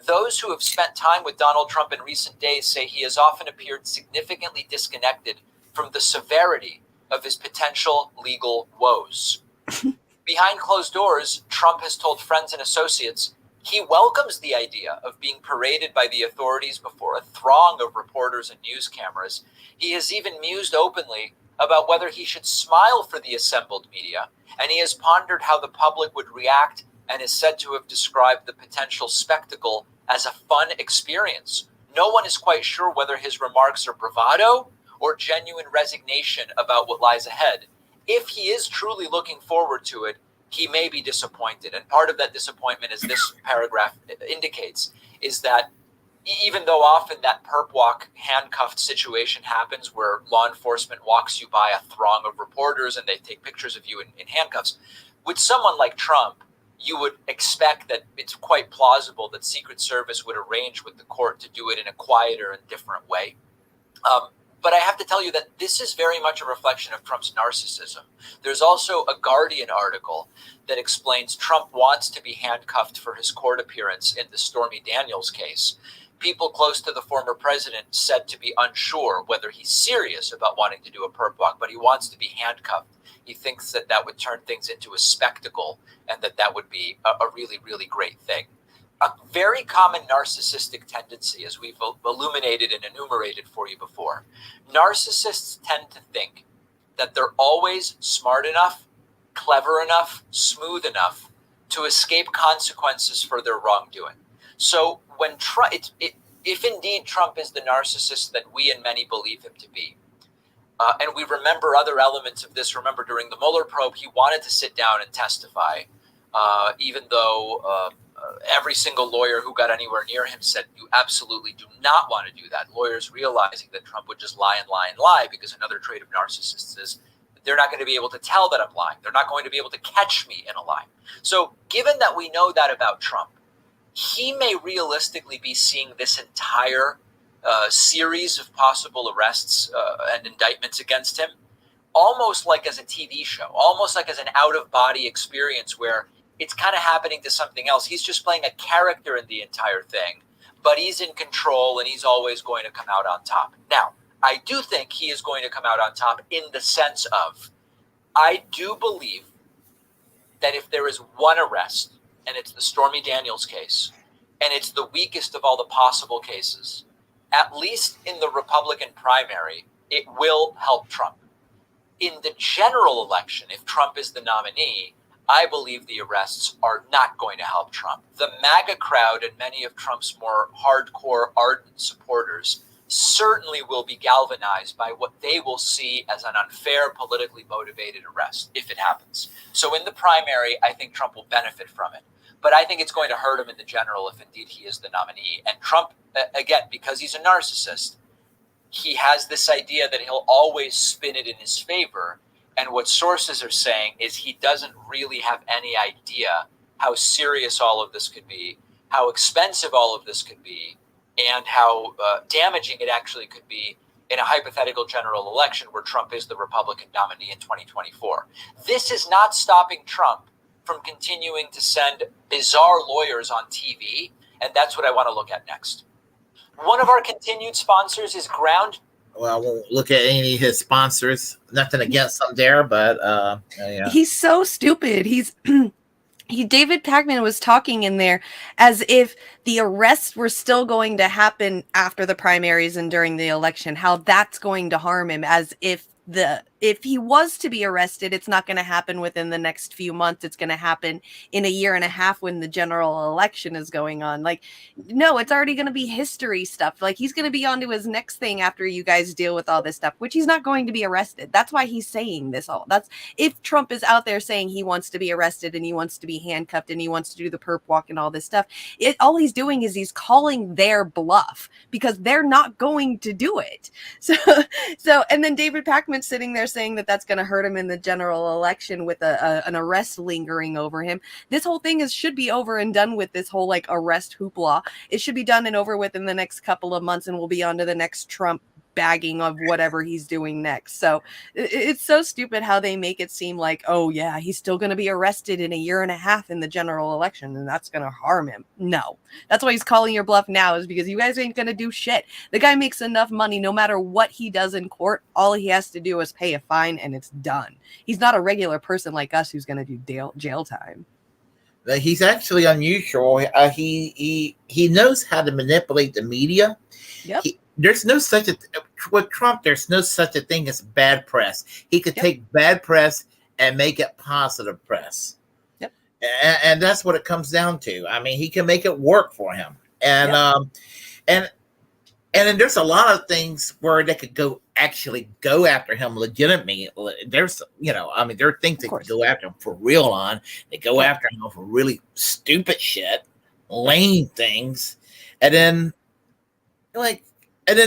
Those who have spent time with Donald Trump in recent days say he has often appeared significantly disconnected from the severity of his potential legal woes. Behind closed doors, Trump has told friends and associates he welcomes the idea of being paraded by the authorities before a throng of reporters and news cameras. He has even mused openly about whether he should smile for the assembled media, and he has pondered how the public would react and is said to have described the potential spectacle as a fun experience. No one is quite sure whether his remarks are bravado or genuine resignation about what lies ahead. If he is truly looking forward to it, he may be disappointed. And part of that disappointment, as this paragraph indicates, is that even though often that perp walk handcuffed situation happens where law enforcement walks you by a throng of reporters and they take pictures of you in handcuffs, with someone like Trump, you would expect that it's quite plausible that Secret Service would arrange with the court to do it in a quieter and different way. But I have to tell you that this is very much a reflection of Trump's narcissism. There's also a Guardian article that explains Trump wants to be handcuffed for his court appearance in the Stormy Daniels case. People close to the former president said to be unsure whether he's serious about wanting to do a perp walk, but he wants to be handcuffed. He thinks that that would turn things into a spectacle and that would be a really, really great thing. A very common narcissistic tendency, as we've illuminated and enumerated for you before. Narcissists tend to think that they're always smart enough, clever enough, smooth enough to escape consequences for their wrongdoing. So when if indeed Trump is the narcissist that we and many believe him to be, and we remember other elements of this, remember during the Mueller probe, he wanted to sit down and testify. even though every single lawyer who got anywhere near him said you absolutely do not want to do that. Lawyers realizing that Trump would just lie and lie and lie, because another trait of narcissists is they're not going to be able to tell that I'm lying. They're not going to be able to catch me in a lie. So given that we know that about Trump, he may realistically be seeing this entire series of possible arrests and indictments against him almost like as a TV show, almost like as an out-of-body experience where it's kind of happening to something else. He's just playing a character in the entire thing, but he's in control and he's always going to come out on top. Now, I do think he is going to come out on top in the sense of, I do believe that if there is one arrest, and it's the Stormy Daniels case, and it's the weakest of all the possible cases, at least in the Republican primary, it will help Trump. In the general election, if Trump is the nominee, I believe the arrests are not going to help Trump. The MAGA crowd and many of Trump's more hardcore, ardent supporters certainly will be galvanized by what they will see as an unfair, politically motivated arrest if it happens. So in the primary, I think Trump will benefit from it. But I think it's going to hurt him in the general if indeed he is the nominee. And Trump, again, because he's a narcissist, he has this idea that he'll always spin it in his favor. And what sources are saying is he doesn't really have any idea how serious all of this could be, how expensive all of this could be, and how damaging it actually could be in a hypothetical general election where Trump is the Republican nominee in 2024. This is not stopping Trump from continuing to send bizarre lawyers on TV, and that's what I want to look at next. One of our continued sponsors is Ground. Well, I won't look at any of his sponsors. Nothing against them there, but yeah. He's so stupid. David Pakman was talking in there as if the arrests were still going to happen after the primaries and during the election, how that's going to harm him, as if he was to be arrested, it's not going to happen within the next few months. It's going to happen in a year and a half when the general election is going on. Like, no, it's already going to be history stuff. Like, he's going to be on to his next thing after you guys deal with all this stuff, which he's not going to be arrested. That's why he's saying this all. That's if Trump is out there saying he wants to be arrested and he wants to be handcuffed and he wants to do the perp walk and all this stuff. All he's doing is he's calling their bluff because they're not going to do it. So, and then David Pakman's sitting there saying that that's going to hurt him in the general election with an arrest lingering over him. This whole thing should be over and done with, this whole like arrest hoopla. It should be done and over with in the next couple of months, and we'll be on to the next Trump bagging of whatever he's doing next. So it's so stupid how they make it seem like, oh yeah, he's still going to be arrested in a year and a half in the general election, and that's going to harm him. No, that's why he's calling your bluff now, is because you guys ain't going to do shit. The guy makes enough money no matter what he does in court. All he has to do is pay a fine and it's done. He's not a regular person like us who's going to do jail time. He's actually unusual. He knows how to manipulate the media. Yep. There's no such a with Trump. There's no such a thing as bad press. He could take bad press and make it positive press. Yep. And that's what it comes down to. I mean, he can make it work for him. And and then there's a lot of things where they could go after him legitimately. There's, there are things they could go after him for real on. They go after him for really stupid shit, lame things, and then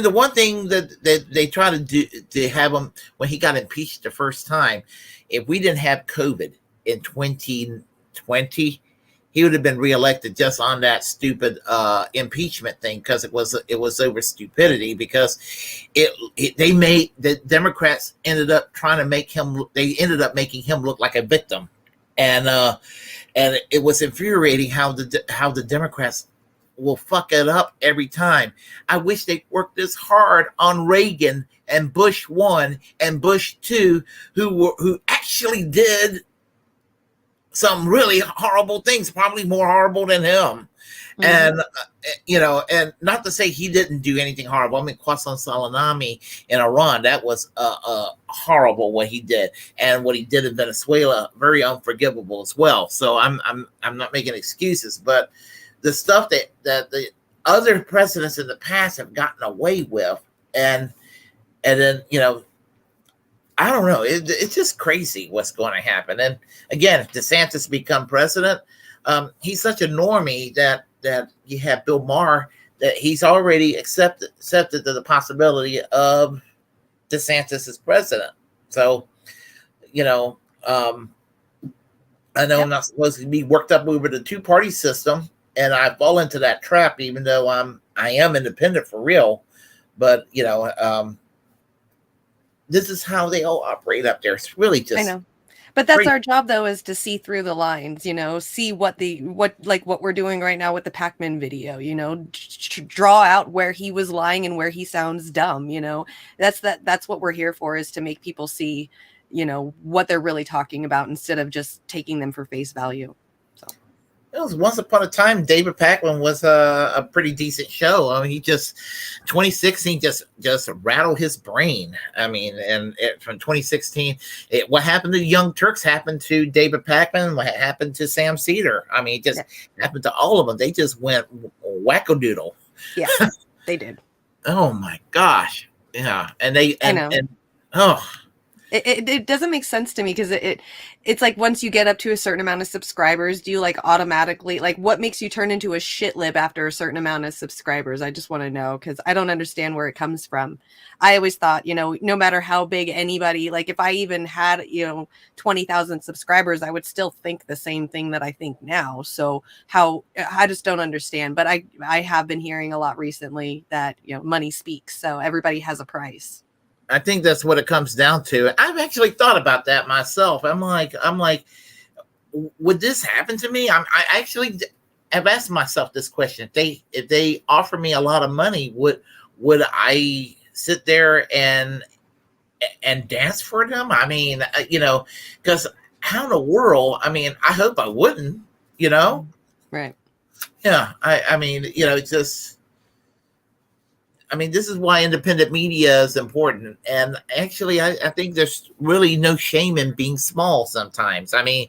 the one thing that they try to do to have him when he got impeached the first time, if we didn't have COVID in 2020, he would have been reelected just on that stupid impeachment thing, because it was over stupidity, because they made the Democrats ended up making him look like a victim, and it was infuriating how the Democrats will fuck it up every time. I wish they worked this hard on Reagan and Bush 1 and Bush 2, who actually did some really horrible things, probably more horrible than him. Mm-hmm. And not to say he didn't do anything horrible. I mean, Qasem Soleimani in Iran, that was horrible what he did, and what he did in Venezuela, very unforgivable as well. So I'm not making excuses, but the stuff that the other presidents in the past have gotten away with, and then I don't know. It's just crazy what's going to happen. And again, if DeSantis become president, he's such a normie that you have Bill Maher, that he's already accepted the possibility of DeSantis as president. So, I know I'm not supposed to be worked up over the two-party system, and I fall into that trap, even though I am independent for real. But this is how they all operate up there. It's really just, I know. But that's crazy. our job, though, is to see through the lines, see what we're doing right now with the Pac-Man video, draw out where he was lying and where he sounds dumb. That's what we're here for, is to make people see, what they're really talking about instead of just taking them for face value. So it was once upon a time, David Pac-Man was a pretty decent show. I mean, he 2016 just rattled his brain. I mean, from 2016, what happened to Young Turks happened to David Pac-Man. What happened to Sam Cedar? I mean, it just happened to all of them. They just went wackadoodle. Yeah, they did. Oh my gosh. Yeah. And it doesn't make sense to me, because it's like, once you get up to a certain amount of subscribers, do you automatically, what makes you turn into a shit lib after a certain amount of subscribers? I just want to know, because I don't understand where it comes from. I always thought, no matter how big anybody, if I even had 20,000 subscribers, I would still think the same thing that I think now. So I just don't understand. But I have been hearing a lot recently that money speaks, so everybody has a price. I think that's what it comes down to. I've actually thought about that myself. I'm like, would this happen to me? I actually have asked myself this question. If they offer me a lot of money, would I sit there and dance for them? I mean, because how in the world? I mean, I hope I wouldn't. Right. Yeah. I mean, it's just. I mean, this is why independent media is important. And actually, I think there's really no shame in being small sometimes. I mean,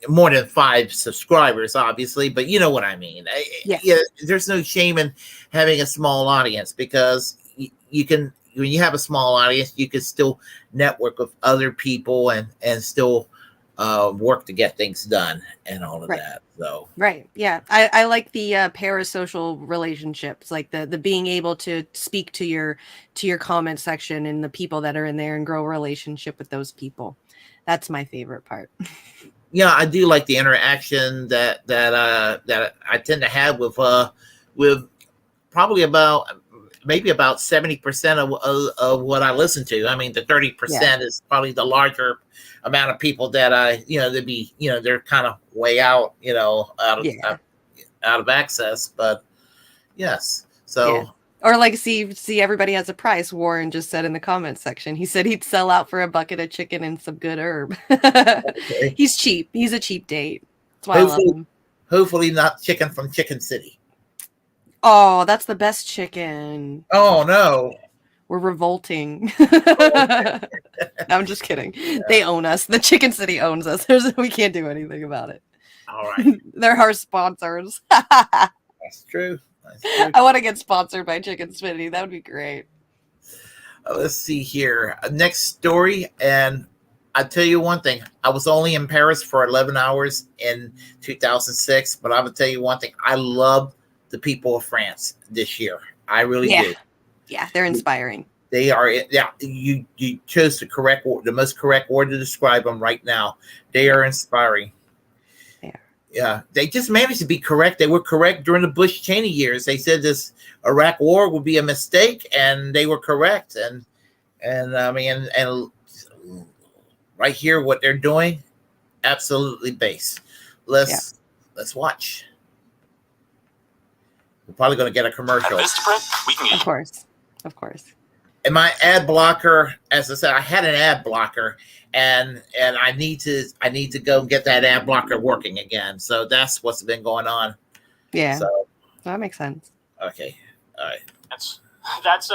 more than 5 subscribers, obviously, but you know what I mean. There's no shame in having a small audience, because you can, when you have a small audience, you can still network with other people and still work to get things done and all of that. So yeah, I like the parasocial relationships, like the being able to speak to your comment section and the people that are in there and grow a relationship with those people. That's my favorite part. Yeah, I do like the interaction that I tend to have with probably maybe about 70% of what I listen to. I mean, the 30% is probably the larger amount of people that they're kind of way out, out of access. But yes, so or see everybody has a price. Warren just said in the comments section, he said he'd sell out for a bucket of chicken and some good herb. Okay. He's cheap. He's a cheap date. That's why I love him. Hopefully not chicken from Chicken City. Oh, that's the best chicken. Oh no. We're revolting. No, I'm just kidding. Yeah. They own us. The Chicken City owns us. We can't do anything about it. All right. They're our sponsors. That's true. I want to get sponsored by Chicken City. That would be great. Let's see here. Next story. And I'll tell you one thing. I was only in Paris for 11 hours in 2006. But I will tell you one thing. I love the people of France this year. I really do. Yeah, they're inspiring. They are. Yeah, you chose the most correct word to describe them right now. They are inspiring. Yeah, they just managed to be correct. They were correct during the Bush-Cheney years. They said this Iraq war would be a mistake, and they were correct. And I mean, and right here, what they're doing, absolutely base. Let's watch. We're probably going to get a commercial. Of course. And my ad blocker, as I said, I had an ad blocker, and I need to go and get that ad blocker working again. So that's what's been going on. Yeah. So that makes sense. Okay. All right. That's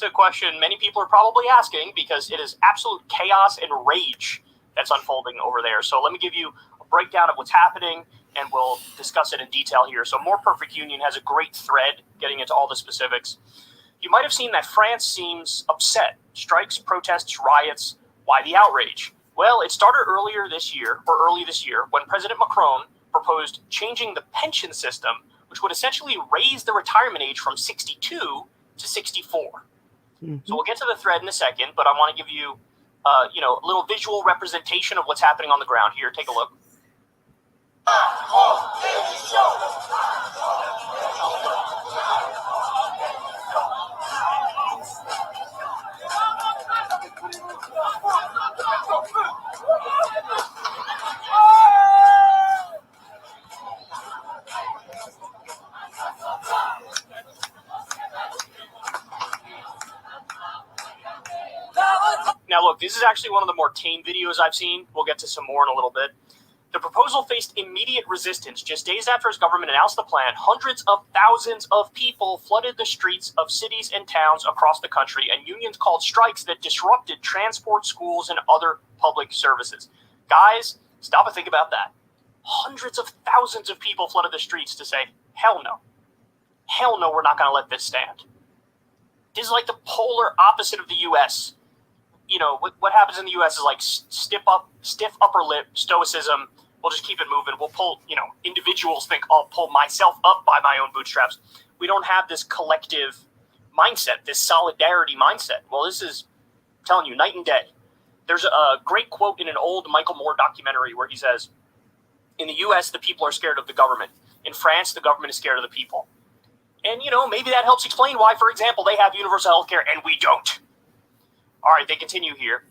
a question many people are probably asking, because it is absolute chaos and rage that's unfolding over there. So let me give you a breakdown of what's happening, and we'll discuss it in detail here. So More Perfect Union has a great thread getting into all the specifics. You might have seen that France seems upset Strikes, protests, riots. Why the outrage? Well, it started early this year, when President Macron proposed changing the pension system, which would essentially raise the retirement age from 62 to 64. Mm-hmm. So we'll get to the thread in a second, but I want to give you, a little visual representation of what's happening on the ground here. Take a look. Now, look, this is actually one of the more tame videos I've seen. We'll get to some more in a little bit. The proposal faced immediate resistance. Just days after his government announced the plan, hundreds of thousands of people flooded the streets of cities and towns across the country, and unions called strikes that disrupted transport, schools, and other public services. Guys, stop and think about that. Hundreds of thousands of people flooded the streets to say, hell no. Hell no, we're not going to let this stand. This is like the polar opposite of the U.S. You know, what happens in the U.S. is like stiff upper lip, stoicism. We'll just keep it moving. We'll pull, individuals think I'll pull myself up by my own bootstraps. We don't have this collective mindset, this solidarity mindset. Well, this is, I'm telling you, night and day. There's a great quote in an old Michael Moore documentary where he says, in the U.S., the people are scared of the government. In France, the government is scared of the people. And, maybe that helps explain why, for example, they have universal health care and we don't. All right, they continue here.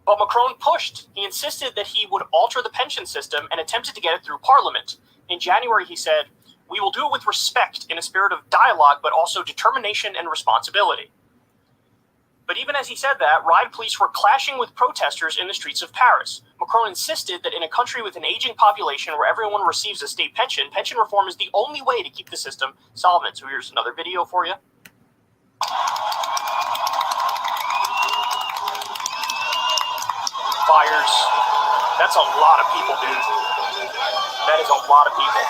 But Macron pushed. He insisted that he would alter the pension system and attempted to get it through Parliament. In January, he said, we will do it with respect in a spirit of dialogue, but also determination and responsibility. But even as he said that, riot police were clashing with protesters in the streets of Paris. Macron insisted that in a country with an aging population where everyone receives a state pension, pension reform is the only way to keep the system solvent. So here's another video for you. Fires. That's a lot of people, dude. That is a lot of people.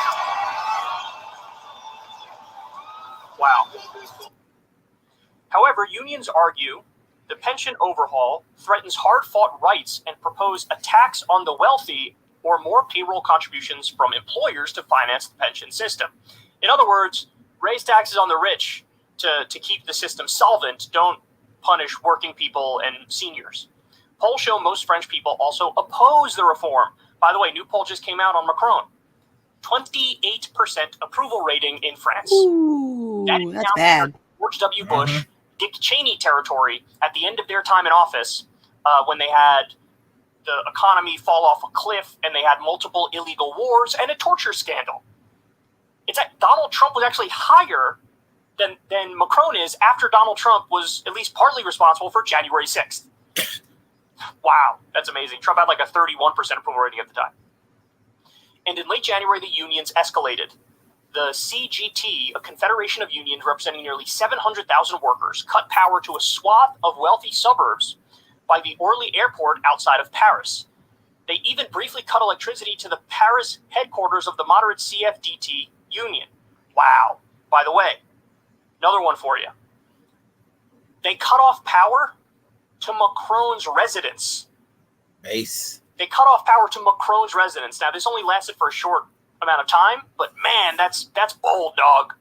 Wow. However, unions argue the pension overhaul threatens hard-fought rights and propose a tax on the wealthy or more payroll contributions from employers to finance the pension system. In other words, raise taxes on the rich to keep the system solvent. Don't punish working people and seniors. Polls show most French people also oppose the reform. By the way, new poll just came out on Macron. 28% approval rating in France. Ooh, that's bad. George W. Bush, Dick Cheney territory at the end of their time in office, when they had the economy fall off a cliff and they had multiple illegal wars and a torture scandal. It's that Donald Trump was actually higher than Macron is after Donald Trump was at least partly responsible for January 6th. Wow, that's amazing. Trump had like a 31% approval rating at the time. And in late January, the unions escalated. The CGT, a confederation of unions representing nearly 700,000 workers, cut power to a swath of wealthy suburbs by the Orly airport outside of Paris. They even briefly cut electricity to the Paris headquarters of the moderate CFDT union. Wow. By the way, another one for you. They cut off power to Macron's residence. Base. They cut off power to Macron's residence. Now, this only lasted for a short amount of time, but man, that's bold, dog.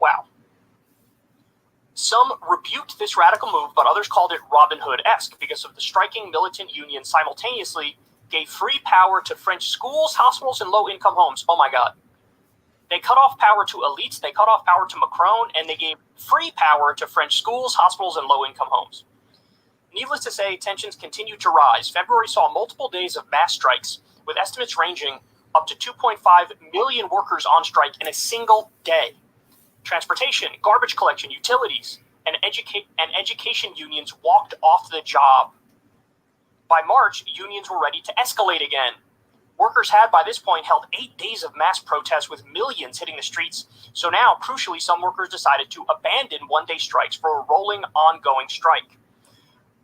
Wow. Some rebuked this radical move, but others called it Robin Hood-esque because of the striking militant union simultaneously gave free power to French schools, hospitals, and low-income homes. Oh my God. They cut off power to elites, they cut off power to Macron, and they gave free power to French schools, hospitals, and low-income homes. Needless to say, tensions continued to rise. February saw multiple days of mass strikes, with estimates ranging up to 2.5 million workers on strike in a single day. Transportation, garbage collection, utilities, and education unions walked off the job. By March, unions were ready to escalate again. Workers had, by this point, held 8 days of mass protests with millions hitting the streets. So now, crucially, some workers decided to abandon one-day strikes for a rolling, ongoing strike.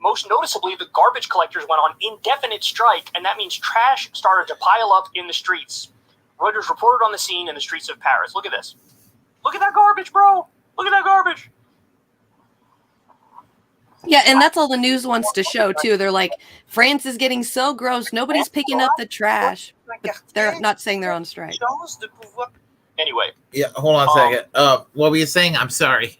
Most noticeably, the garbage collectors went on indefinite strike, and that means trash started to pile up in the streets. Reuters reported on the scene in the streets of Paris. Look at this. Look at that garbage, bro. Look at that garbage. Yeah, and that's all the news wants to show, too. They're like, France is getting so gross, nobody's picking up the trash. But they're not saying they're on strike. Anyway. Yeah, hold on a second. What were you saying? I'm sorry.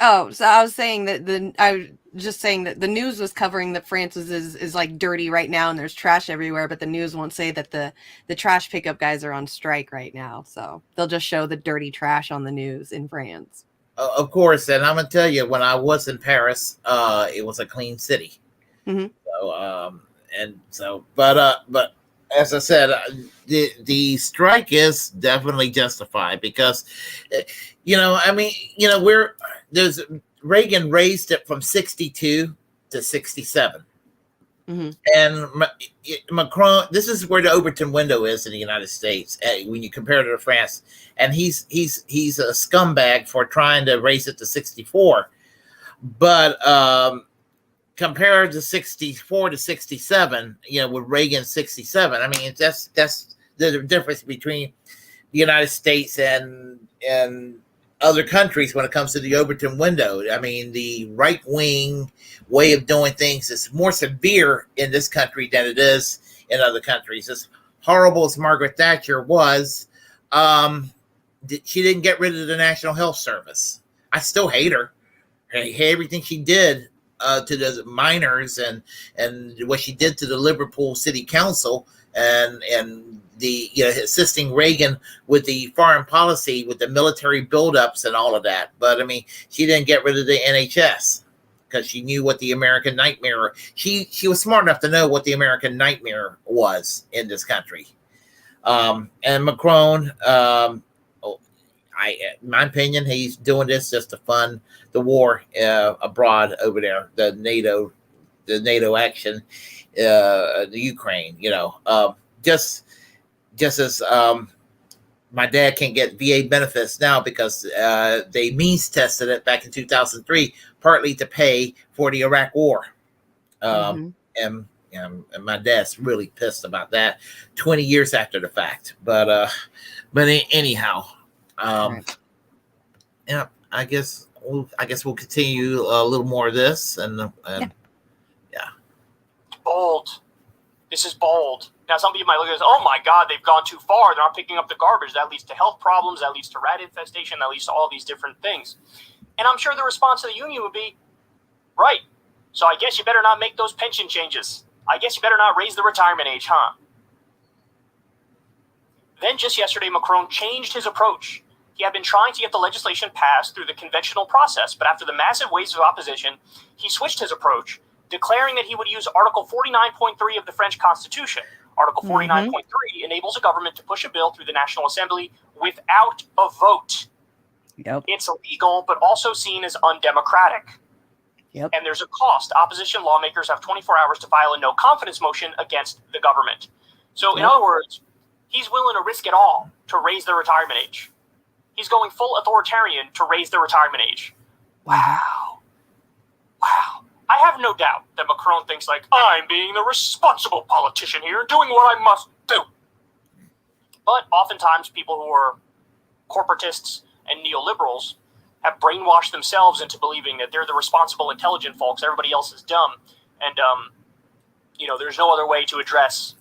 Oh, so I was saying that the news was covering that France is like dirty right now and there's trash everywhere, but the news won't say that the trash pickup guys are on strike right now. So they'll just show the dirty trash on the news in France. Of course, and I'm gonna tell you, when I was in Paris, it was a clean city. Mm-hmm. But as I said, the strike is definitely justified because, there's Reagan raised it from 62 to 67. Mm-hmm. And Macron, this is where the Overton window is in the United States when you compare it to France, and he's a scumbag for trying to raise it to 64. But compared to 64 to 67, with Reagan 67, I mean that's the difference between the United States and other countries when it comes to the Overton window. I mean, the right wing way of doing things is more severe in this country than it is in other countries. As horrible as Margaret Thatcher was, she didn't get rid of the National Health Service. I still hate her. I hate everything she did to the miners and what she did to the Liverpool City Council and the assisting Reagan with the foreign policy, with the military buildups and all of that. But I mean, she didn't get rid of the NHS because she knew what the American nightmare. She was smart enough to know what the American nightmare was in this country. And Macron, in my opinion, he's doing this just to fund the war abroad over there, the NATO action, the Ukraine. Just as my dad can't get VA benefits now because they means tested it back in 2003, partly to pay for the Iraq War. And my dad's really pissed about that 20 years after the fact. But anyhow, yeah, I guess we'll continue a little more of this and yeah. Bold. This is bold. Now, some people might look at this, oh my God, they've gone too far. They're not picking up the garbage. That leads to health problems. That leads to rat infestation. That leads to all these different things. And I'm sure the response of the union would be, right. So I guess you better not make those pension changes. I guess you better not raise the retirement age, huh? Then just yesterday, Macron changed his approach. He had been trying to get the legislation passed through the conventional process, but after the massive waves of opposition, he switched his approach, declaring that he would use Article 49.3 of the French Constitution. Article 49.3 enables a government to push a bill through the National Assembly without a vote. Yep. It's illegal, but also seen as undemocratic. Yep. And there's a cost. Opposition lawmakers have 24 hours to file a no-confidence motion against the government. So, in other words, he's willing to risk it all to raise the retirement age. He's going full authoritarian to raise the retirement age. Wow. I have no doubt that Macron thinks like, I'm being the responsible politician here, doing what I must do. But oftentimes people who are corporatists and neoliberals have brainwashed themselves into believing that they're the responsible, intelligent folks. Everybody else is dumb. And, there's no other way to address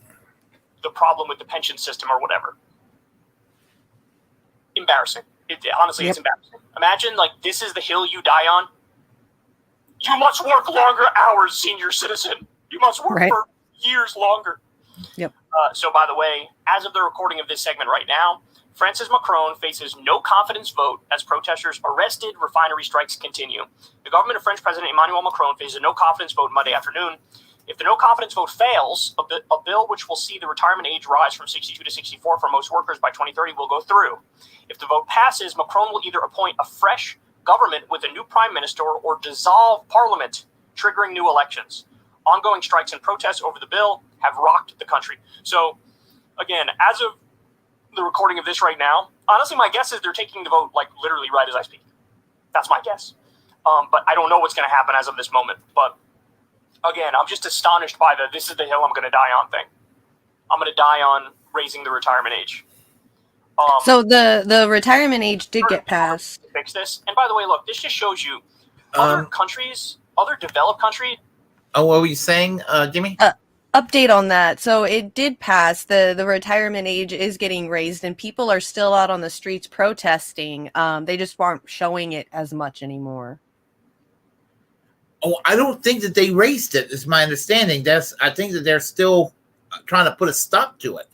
the problem with the pension system or whatever. Embarrassing. Honestly, it's embarrassing. Imagine, this is the hill you die on. You must work longer hours, senior citizen. You must work for years longer. Yep. So, by the way, as of the recording of this segment right now, Francis Macron faces no confidence vote as protesters arrested, refinery strikes continue. The government of French President Emmanuel Macron faces a no confidence vote Monday afternoon. If the no confidence vote fails, a bill which will see the retirement age rise from 62 to 64 for most workers by 2030 will go through. If the vote passes, Macron will either appoint a fresh government with a new prime minister or dissolve parliament, triggering new elections. Ongoing strikes and protests over the bill have rocked the country. So again, as of the recording of this right now, honestly, my guess is they're taking the vote like literally right as I speak. That's my guess. But I don't know what's going to happen as of this moment. But again, I'm just astonished by the "this is the hill I'm going to die on" thing. I'm going to die on raising the retirement age. So the retirement age did get passed. Fix this. And by the way, look, this just shows you other countries, other developed countries. Oh, what were you saying, Jimmy? Update on that. So it did pass. The retirement age is getting raised, and people are still out on the streets protesting. They just aren't showing it as much anymore. Oh, I don't think that they raised it. Is my understanding. I think that they're still trying to put a stop to it.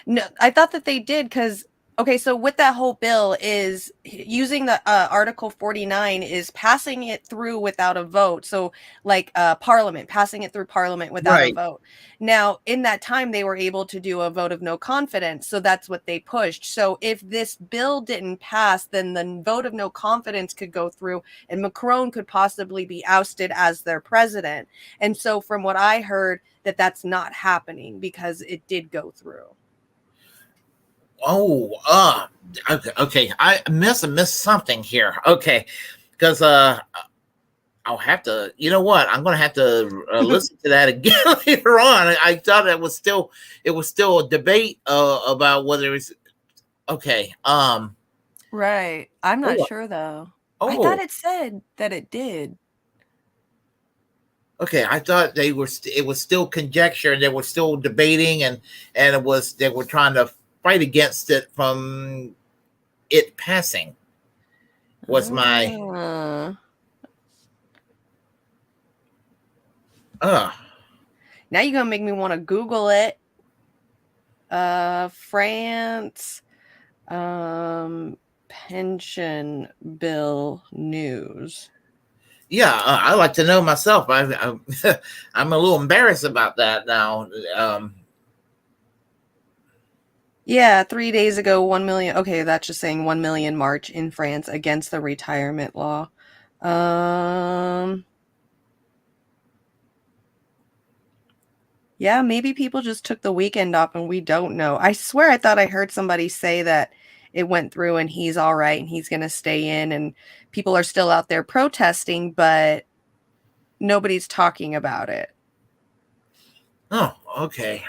No, I thought that they did because, okay, so with that whole bill is using the Article 49 is passing it through without a vote. So like Parliament, passing it through Parliament without a vote. Now, in that time, they were able to do a vote of no confidence. So that's what they pushed. So if this bill didn't pass, then the vote of no confidence could go through and Macron could possibly be ousted as their president. And so from what I heard, that's not happening because it did go through. Oh, okay. I must have missed something here. Okay, because I'll have to. You know what? I'm going to have to listen to that again later on. I thought it was still a debate about whether it's okay. Right. I'm not sure though. I thought it said that it did. Okay, I thought it was still conjecture and they were still debating and they were trying to fight against it from it passing was my now you're gonna make me want to Google it. France pension bill news. Yeah, I like to know myself. I'm a little embarrassed about that now. Yeah, 3 days ago, 1 million. Okay, that's just saying 1 million march in France against the retirement law. Yeah, maybe people just took the weekend off and we don't know. I swear I thought I heard somebody say that it went through and he's all right and he's going to stay in and people are still out there protesting, but nobody's talking about it. Oh, okay.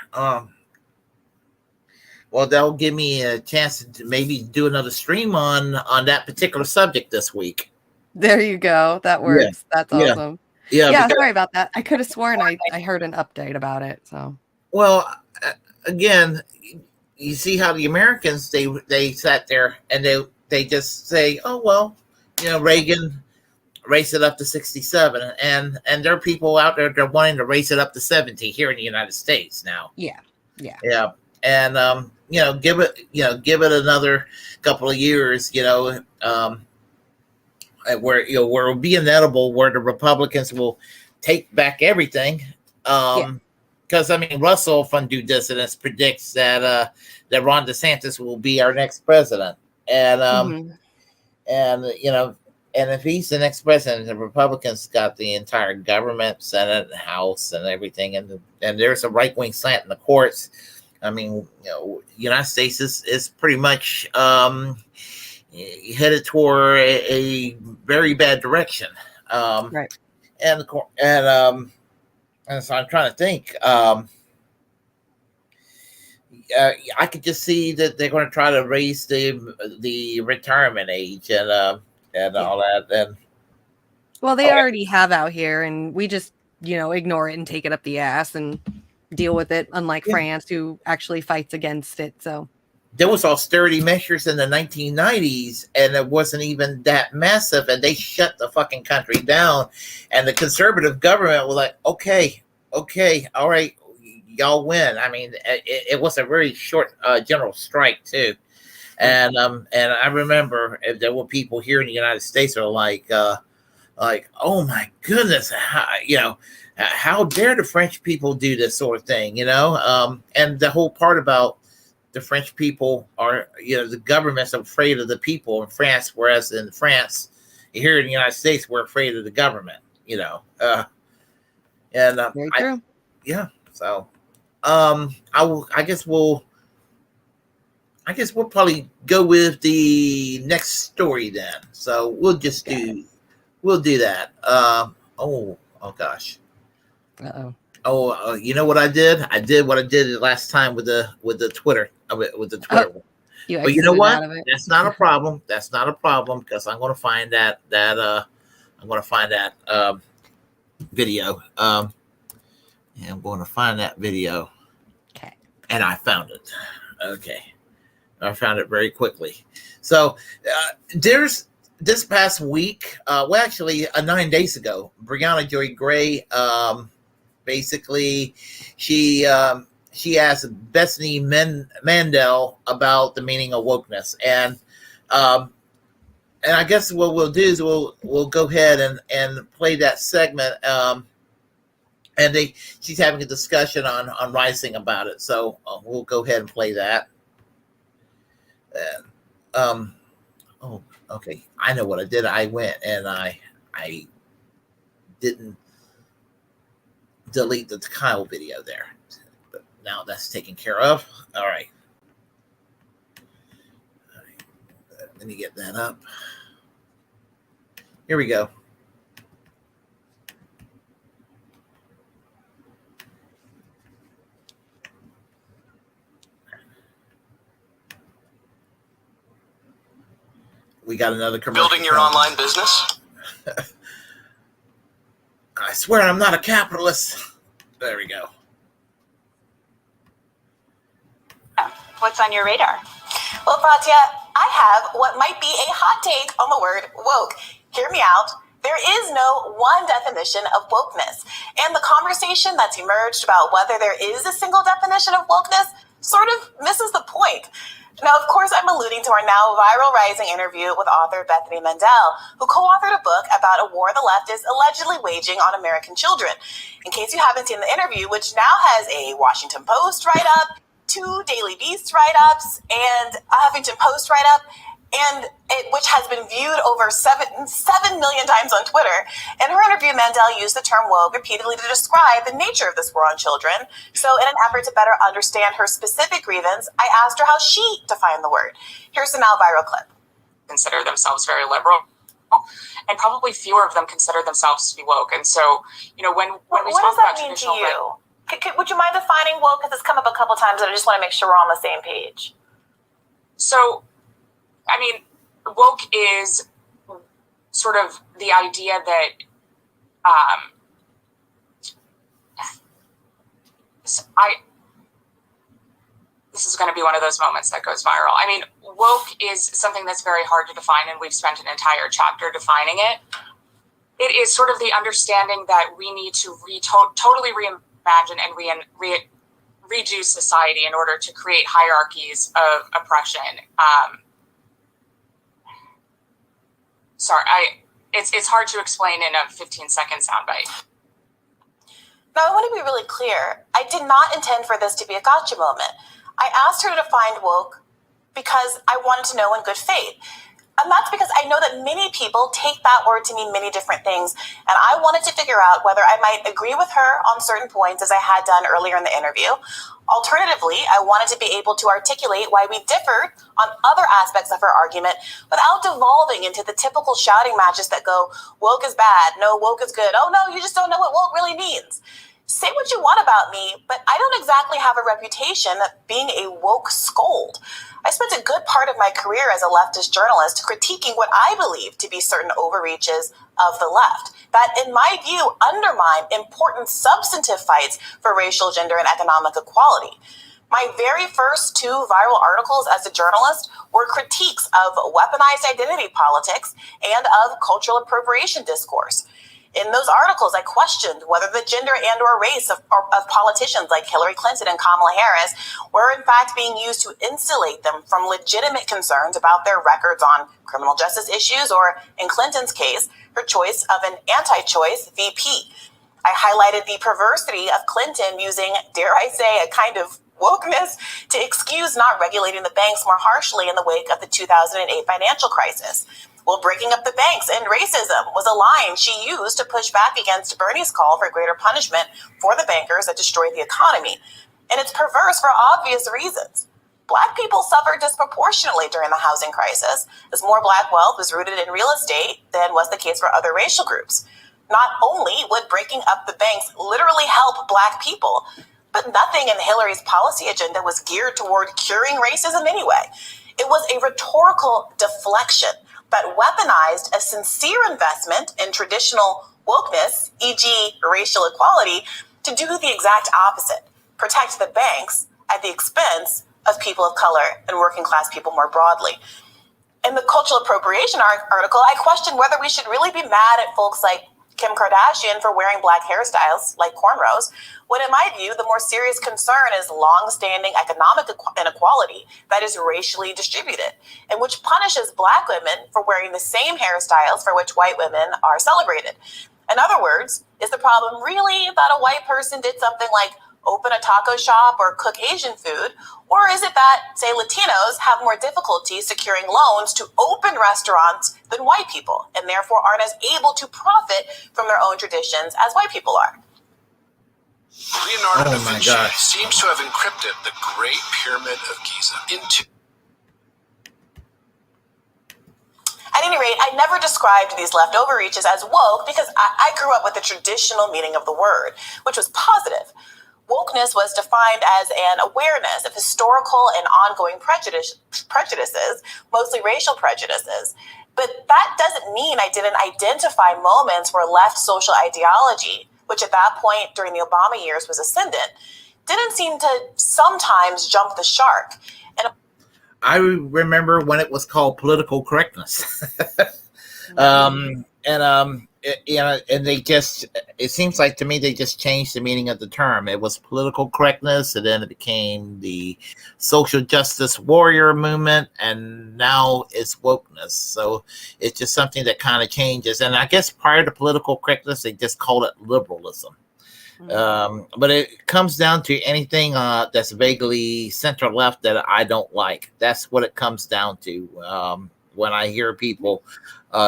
Well, that'll give me a chance to maybe do another stream on that particular subject this week. There you go. That works. Yeah. That's awesome. Yeah. Sorry about that. I could have sworn I heard an update about it. So, well, again, you see how the Americans they sat there and they just say, oh well, Reagan raised it up to 67, and there are people out there that are wanting to raise it up to 70 here in the United States now. Yeah. And give it another couple of years, where it'll be inevitable where the Republicans will take back everything. Because Russell from Due Dissidence predicts that Ron DeSantis will be our next president, and and if he's the next president, the Republicans got the entire government, Senate, and House, and everything, and there's a right wing slant in the courts. United States is pretty much headed toward a very bad direction. Right. And so I'm trying to think. I could just see that they're going to try to raise the retirement age and all that. And well, they already have out here, and we just ignore it and take it up the ass and deal with it, unlike France, who actually fights against it. So there was austerity measures in the 1990s, and it wasn't even that massive, and they shut the fucking country down. And the conservative government was like, okay, all right, y'all win. It was a very short general strike too, and I remember there were people here in the United States who are like, oh my goodness, how dare the French people do this sort of thing, and the whole part about the French people are, the government's afraid of the people in France, whereas in France, here in the United States, we're afraid of the government, Very true. So, I guess we'll I guess we'll probably go with the next story then. So we'll just do that. Oh gosh. Uh-oh. Oh, you know what I did? I did what I did last time with the Twitter with the Twitter one. But you know what? That's not a problem. That's not a problem because I'm going to find that video. I'm going to find that video. Okay. And I found it. Okay. I found it very quickly. So there's this past week, actually 9 days ago, Brianna Joy Gray, basically she asked Bethany Mandel about the meaning of wokeness. And I guess what we'll do is we'll go ahead and play that segment. And she's having a discussion on Rising about it. So we'll go ahead and play that. Okay. I know what I did. I went and I didn't delete the Kyle video there. But now that's taken care of. All right. Let me get that up. Here we go. We got another commercial. Building your online business? I swear I'm not a capitalist. There we go. What's on your radar? Well, Pratia, I have what might be a hot take on the word woke. Hear me out. There is no one definition of wokeness. And the conversation that's emerged about whether there is a single definition of wokeness sort of misses the point. Now, of course, I'm alluding to our now viral Rising interview with author Bethany Mandel, who co-authored a book about a war the left is allegedly waging on American children. In case you haven't seen the interview, which now has a Washington Post write-up, 2 Daily Beast write-ups, and a Huffington Post write-up, which has been viewed over 7 million times on Twitter. In her interview, Mandel used the term woke repeatedly to describe the nature of this war on children. So in an effort to better understand her specific grievance, I asked her how she defined the word. Here's the now viral clip. Consider themselves very liberal, and probably fewer of them consider themselves to be woke. And so, when we what talk does that about mean to traditional you? Would you mind defining woke? Because it's come up a couple times, and I just want to make sure we're on the same page. So, woke is sort of the idea that this is going to be one of those moments that goes viral. Woke is something that's very hard to define, and we've spent an entire chapter defining it. It is sort of the understanding that we need to totally reimagine and redo society in order to create hierarchies of oppression. It's hard to explain in a 15-second soundbite. Now, I want to be really clear. I did not intend for this to be a gotcha moment. I asked her to define woke because I wanted to know in good faith. And that's because I know that many people take that word to mean many different things. And I wanted to figure out whether I might agree with her on certain points, as I had done earlier in the interview. Alternatively, I wanted to be able to articulate why we differed on other aspects of her argument without devolving into the typical shouting matches that go, woke is bad, no, woke is good, oh no, you just don't know what woke really means. Say what you want about me, but I don't exactly have a reputation of being a woke scold. I spent a good part of my career as a leftist journalist critiquing what I believe to be certain overreaches of the left that, in my view, undermine important substantive fights for racial, gender, and economic equality. My very first 2 viral articles as a journalist were critiques of weaponized identity politics and of cultural appropriation discourse. In those articles, I questioned whether the gender and or race of politicians like Hillary Clinton and Kamala Harris were in fact being used to insulate them from legitimate concerns about their records on criminal justice issues or, in Clinton's case, her choice of an anti-choice VP. I highlighted the perversity of Clinton using, dare I say, a kind of wokeness to excuse not regulating the banks more harshly in the wake of the 2008 financial crisis. Well, breaking up the banks and racism was a line she used to push back against Bernie's call for greater punishment for the bankers that destroyed the economy. And it's perverse for obvious reasons. Black people suffered disproportionately during the housing crisis, as more Black wealth was rooted in real estate than was the case for other racial groups. Not only would breaking up the banks literally help Black people, but nothing in Hillary's policy agenda was geared toward curing racism anyway. It was a rhetorical deflection that weaponized a sincere investment in traditional wokeness, e.g. racial equality, to do the exact opposite, protect the banks at the expense of people of color and working class people more broadly. In the cultural appropriation article, I questioned whether we should really be mad at folks like Kim Kardashian for wearing Black hairstyles like cornrows, when in my view, the more serious concern is long-standing economic inequality that is racially distributed, and which punishes Black women for wearing the same hairstyles for which white women are celebrated. In other words, is the problem really that a white person did something like open a taco shop or cook Asian food? Or is it that, say, Latinos have more difficulty securing loans to open restaurants than white people, and therefore aren't as able to profit from their own traditions as white people are? Leonardo da Vinci seems to have encrypted the Great Pyramid of Giza into... At any rate, I never described these leftover reaches as woke because I grew up with the traditional meaning of the word, which was positive. Wokeness was defined as an awareness of historical and ongoing prejudices, mostly racial prejudices. But that doesn't mean I didn't identify moments where left social ideology, which at that point during the Obama years was ascendant, didn't seem to sometimes jump the shark. And I remember when it was called political correctness. And they just, it seems like to me, they just changed the meaning of the term. It was political correctness, and then it became the social justice warrior movement, and now it's wokeness. So it's just something that kind of changes. And I guess prior to political correctness, they just called it liberalism. But it comes down to anything that's vaguely center left that I don't like. That's what it comes down to when I hear people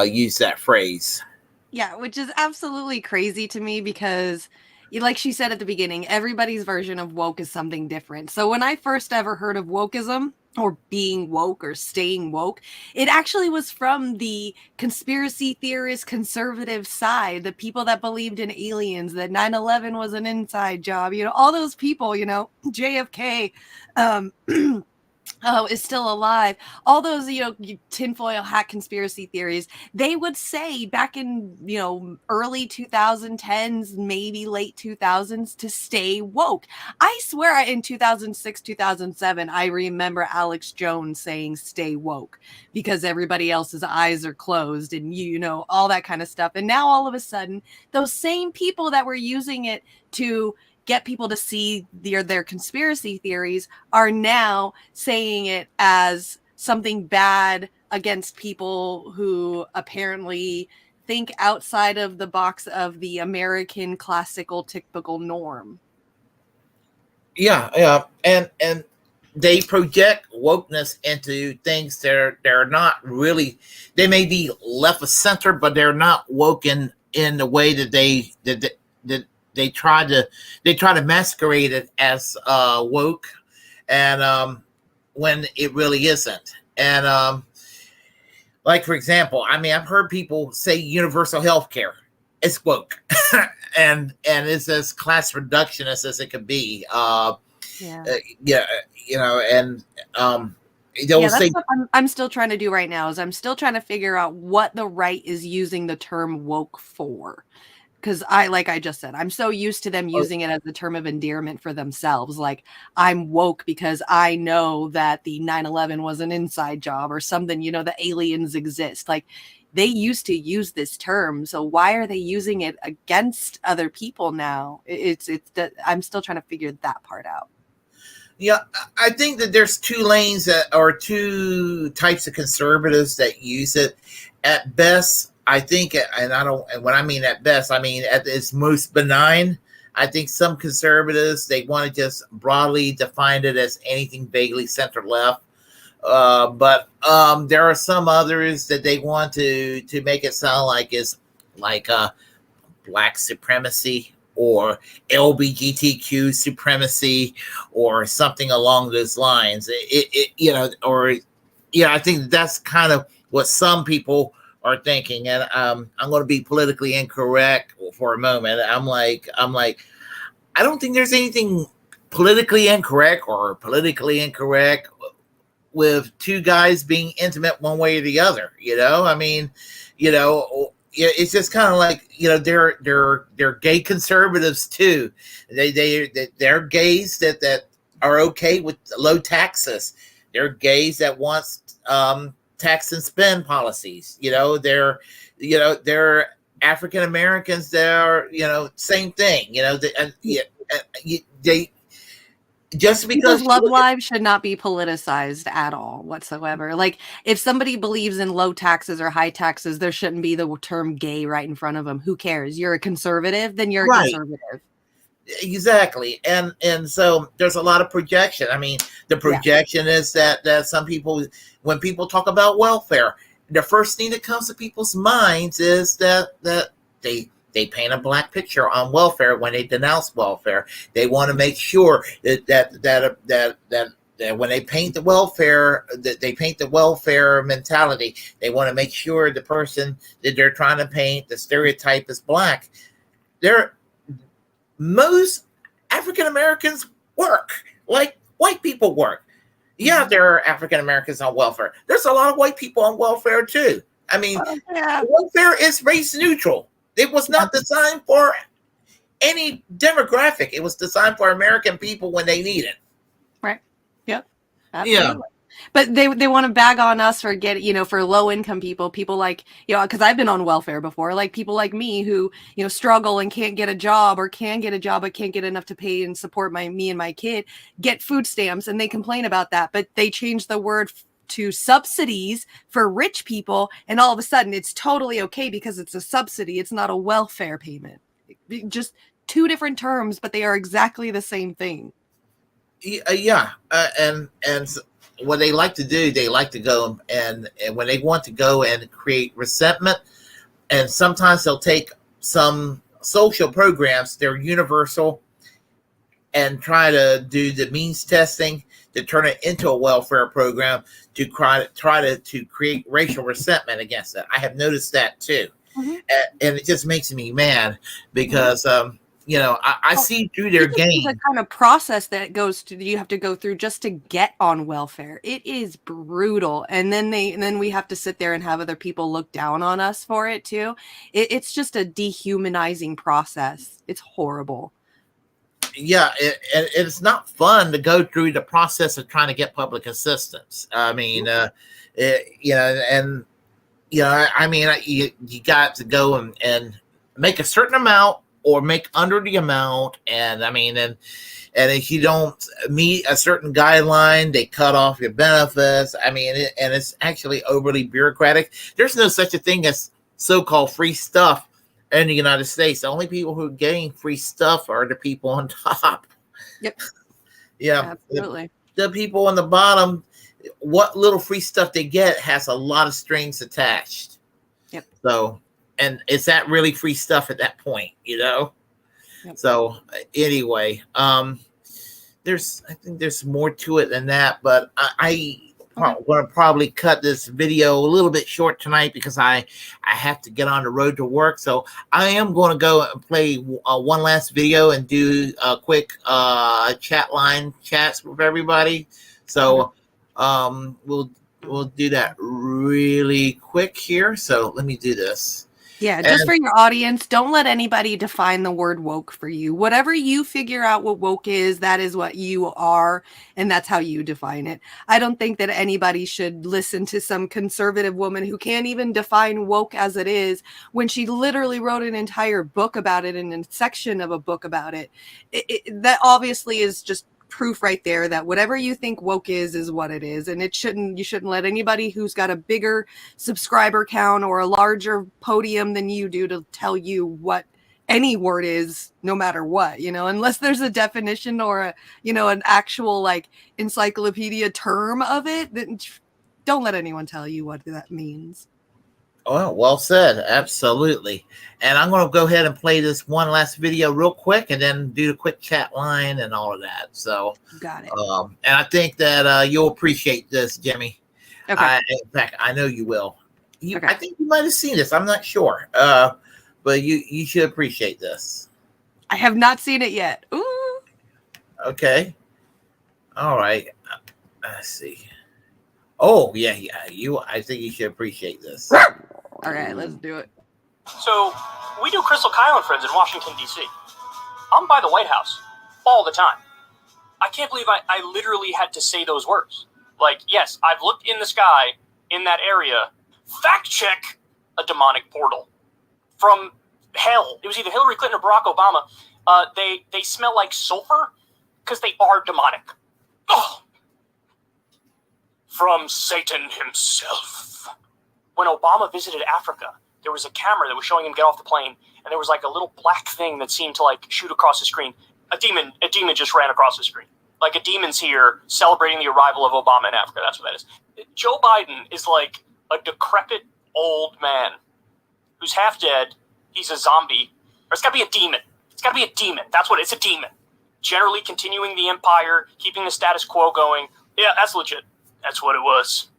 use that phrase. Yeah, which is absolutely crazy to me because, like she said at the beginning, everybody's version of woke is something different. So when I first ever heard of wokeism or being woke or staying woke, it actually was from the conspiracy theorist conservative side, the people that believed in aliens, that 9/11 was an inside job, all those people, JFK, is still alive. All those, tinfoil hat conspiracy theories, they would say back in, early 2010s, maybe late 2000s, to stay woke. I swear in 2006, 2007, I remember Alex Jones saying stay woke because everybody else's eyes are closed and, all that kind of stuff. And now all of a sudden, those same people that were using it to get people to see their conspiracy theories are now saying it as something bad against people who apparently think outside of the box of the American classical typical norm. Yeah. And they project wokeness into things they're not really, they may be left of center, but they're not woken in the way that they try to masquerade it as woke, and when it really isn't. And like, for example, I've heard people say universal health care is woke, and it's as class reductionist as it could be. They'll say, that's what I'm still trying to do right now. Is I'm still trying to figure out what the right is using the term woke for. Because like I just said, I'm so used to them using it as a term of endearment for themselves. Like, I'm woke because I know that the 9/11 was an inside job or something, the aliens exist. Like, they used to use this term. So why are they using it against other people now? I'm still trying to figure that part out. Yeah, I think that there's two types of conservatives that use it. At best, I think, and when I mean at best, I mean at its most benign. I think some conservatives, they want to just broadly define it as anything vaguely center left. But there are some others that they want to make it sound like it's like black supremacy or LGBTQ supremacy or something along those lines. I think that's kind of what some people are thinking. And I'm going to be politically incorrect for a moment. I'm like, I don't think there's anything politically incorrect with two guys being intimate one way or the other. It's just kind of like, they're gay conservatives too. They're gays that are okay with low taxes. They're gays that want tax and spend policies. They're African Americans that are, same thing. They just because people's love lives should not be politicized at all whatsoever. Like, if somebody believes in low taxes or high taxes, there shouldn't be the term gay right in front of them. Who cares? You're a conservative, then you're a conservative. Exactly. And so there's a lot of projection. I mean, the projection is that some people, when people talk about welfare, the first thing that comes to people's minds is that they paint a black picture on welfare when they denounce welfare. They want to make sure that when they paint the welfare, that they paint the welfare mentality. They want to make sure the person that they're trying to paint, the stereotype, is black. Most African Americans work like white people work. Yeah, there are African Americans on welfare. There's a lot of white people on welfare too. I mean, welfare is race neutral. It was not designed for any demographic. It was designed for American people when they need it. Right. Yep. Absolutely. Yeah. But they want to bag on us for for low income people like, because I've been on welfare before, like people like me who, struggle and can't get a job, or can get a job but can't get enough to pay and support me and my kid, get food stamps, and they complain about that. But they change the word to subsidies for rich people, and all of a sudden it's totally okay because it's a subsidy. It's not a welfare payment. Just two different terms, but they are exactly the same thing. And what they like to do, they like to go and when they want to go and create resentment, and sometimes they'll take some social programs, they're universal, and try to do the means testing to turn it into a welfare program to try to create racial resentment against it. I have noticed that too. Mm-hmm. And it just makes me mad because I see through their game. The kind of process that you have to go through just to get on welfare. It is brutal. And then we have to sit there and have other people look down on us for it too. It's just a dehumanizing process. It's horrible. Yeah, it's not fun to go through the process of trying to get public assistance. I mean, you got to go and make a certain amount or make under the amount, and if you don't meet a certain guideline, they cut off your benefits. I mean, and it's actually overly bureaucratic. There's no such a thing as so-called free stuff in the United States. The only people who gain free stuff are the people on top. Yep. Yeah. Absolutely. The people on the bottom, what little free stuff they get has a lot of strings attached. Yep. So, and is that really free stuff at that point, Yep. So anyway, I think there's more to it than that, but I'm going to probably cut this video a little bit short tonight because I have to get on the road to work. So I am going to go and play one last video and do a quick chat line chats with everybody. So we'll do that really quick here. So let me do this. Yeah, just for your audience, don't let anybody define the word woke for you. Whatever you figure out what woke is, that is what you are, and that's how you define it. I don't think that anybody should listen to some conservative woman who can't even define woke as it is when she literally wrote an entire book about it and a section of a book about it. That obviously is just proof right there that whatever you think woke is what it is, and you shouldn't let anybody who's got a bigger subscriber count or a larger podium than you do to tell you what any word is, no matter what, unless there's a definition or an actual like encyclopedia term of it. Then don't let anyone tell you what that means. Well said. Absolutely. And I'm going to go ahead and play this one last video real quick and then do the quick chat line and all of that. So, got it. And I think that you'll appreciate this, Jimmy. Okay. In fact, I know you will. Okay. I think you might have seen this. I'm not sure. But you should appreciate this. I have not seen it yet. Ooh. Okay. All right. Let's see. Oh, yeah. I think you should appreciate this. All right, let's do it. So, we do Crystal Kyle and Friends in Washington, D.C. I'm by the White House all the time. I can't believe I literally had to say those words. Like, yes, I've looked in the sky in that area. Fact check a demonic portal from hell. It was either Hillary Clinton or Barack Obama. They smell like sulfur because they are demonic. Oh. From Satan himself. When Obama visited Africa, there was a camera that was showing him get off the plane, and there was like a little black thing that seemed to like shoot across the screen. A demon just ran across the screen. Like a demon's here celebrating the arrival of Obama in Africa. That's what that is. Joe Biden is like a decrepit old man who's half dead. He's a zombie. Or it's got to be a demon. It's got to be a demon. That's what it's a demon. Generally continuing the empire, keeping the status quo going. Yeah, that's legit. That's what it was.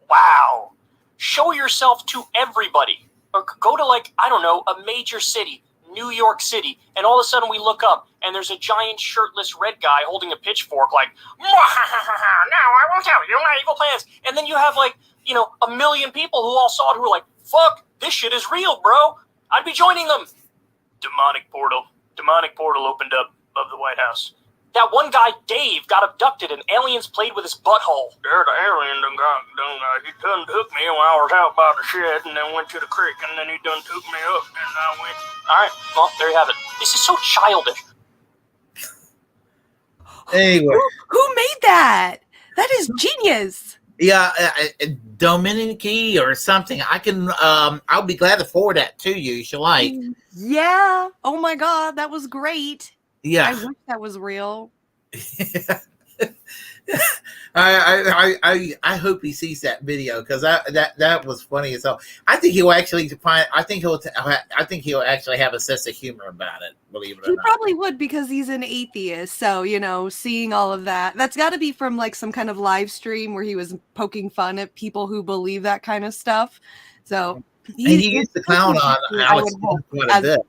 Wow. Show yourself to everybody. Or go to like, I don't know, a major city, New York City, and all of a sudden we look up and there's a giant shirtless red guy holding a pitchfork like, now I will tell you my evil plans. And then you have like, you know, 1 million people who all saw it who were like, fuck, this shit is real, bro. I'd be joining them. Demonic portal opened up above the White House. That one guy, Dave, got abducted and aliens played with his butthole. There, the alien he done took me when I was out by the shed and then went to the creek and then he done took me up and I went. All right, well, there you have it. This is so childish. Anyway. Who made that? That is genius. Yeah, Dominique or something. I can. I'll be glad to forward that to you. You should like. Yeah. Oh my God, that was great. Yeah. I wish that was real. I hope he sees that video because that was funny as hell. I think he'll actually find. I think he'll actually have a sense of humor about it. Believe it or He not. probably would because he's an atheist. So, you know, seeing all of that's got to be from like some kind of live stream where he was poking fun at people who believe that kind of stuff. So he used to clown on Alex quite a bit.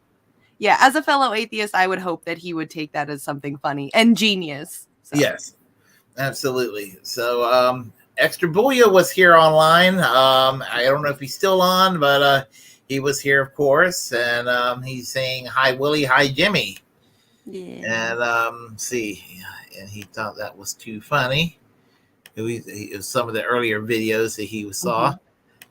Yeah, as a fellow atheist, I would hope that he would take that as something funny and genius. So. Yes, absolutely. So Extra Booyah was here online. I don't know if he's still on, but he was here, of course, and he's saying hi, Willie, hi, Jimmy. Yeah. And see, and he thought that was too funny. It was some of the earlier videos that he saw. Mm-hmm.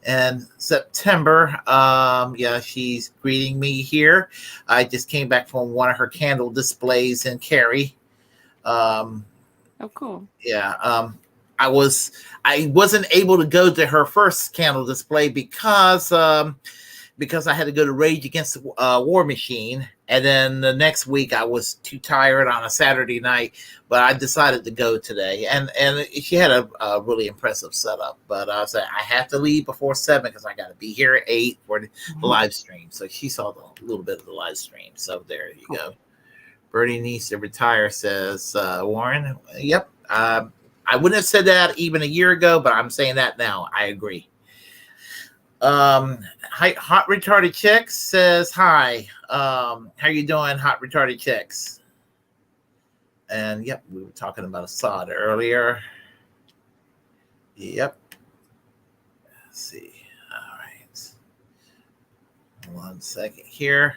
And September, yeah, she's greeting me here. I just came back from one of her candle displays in Cary. Oh, cool. Yeah. I wasn't able to go to her first candle display because I had to go to Rage Against the War Machine. And then the next week I was too tired on a Saturday night, but I decided to go today. And she had a really impressive setup, but I said I have to leave before 7 because I got to be here at 8 for the live stream. So she saw a little bit of the live stream. So there you go. Birdie needs to retire, says Warren. Yep. I wouldn't have said that even a year ago, but I'm saying that now. I agree. Hot Retarded Chicks says hi. How you doing, Hot Retarded Chicks? And yep, we were talking about Assad earlier. Yep. Let's see. All right. 1 second here.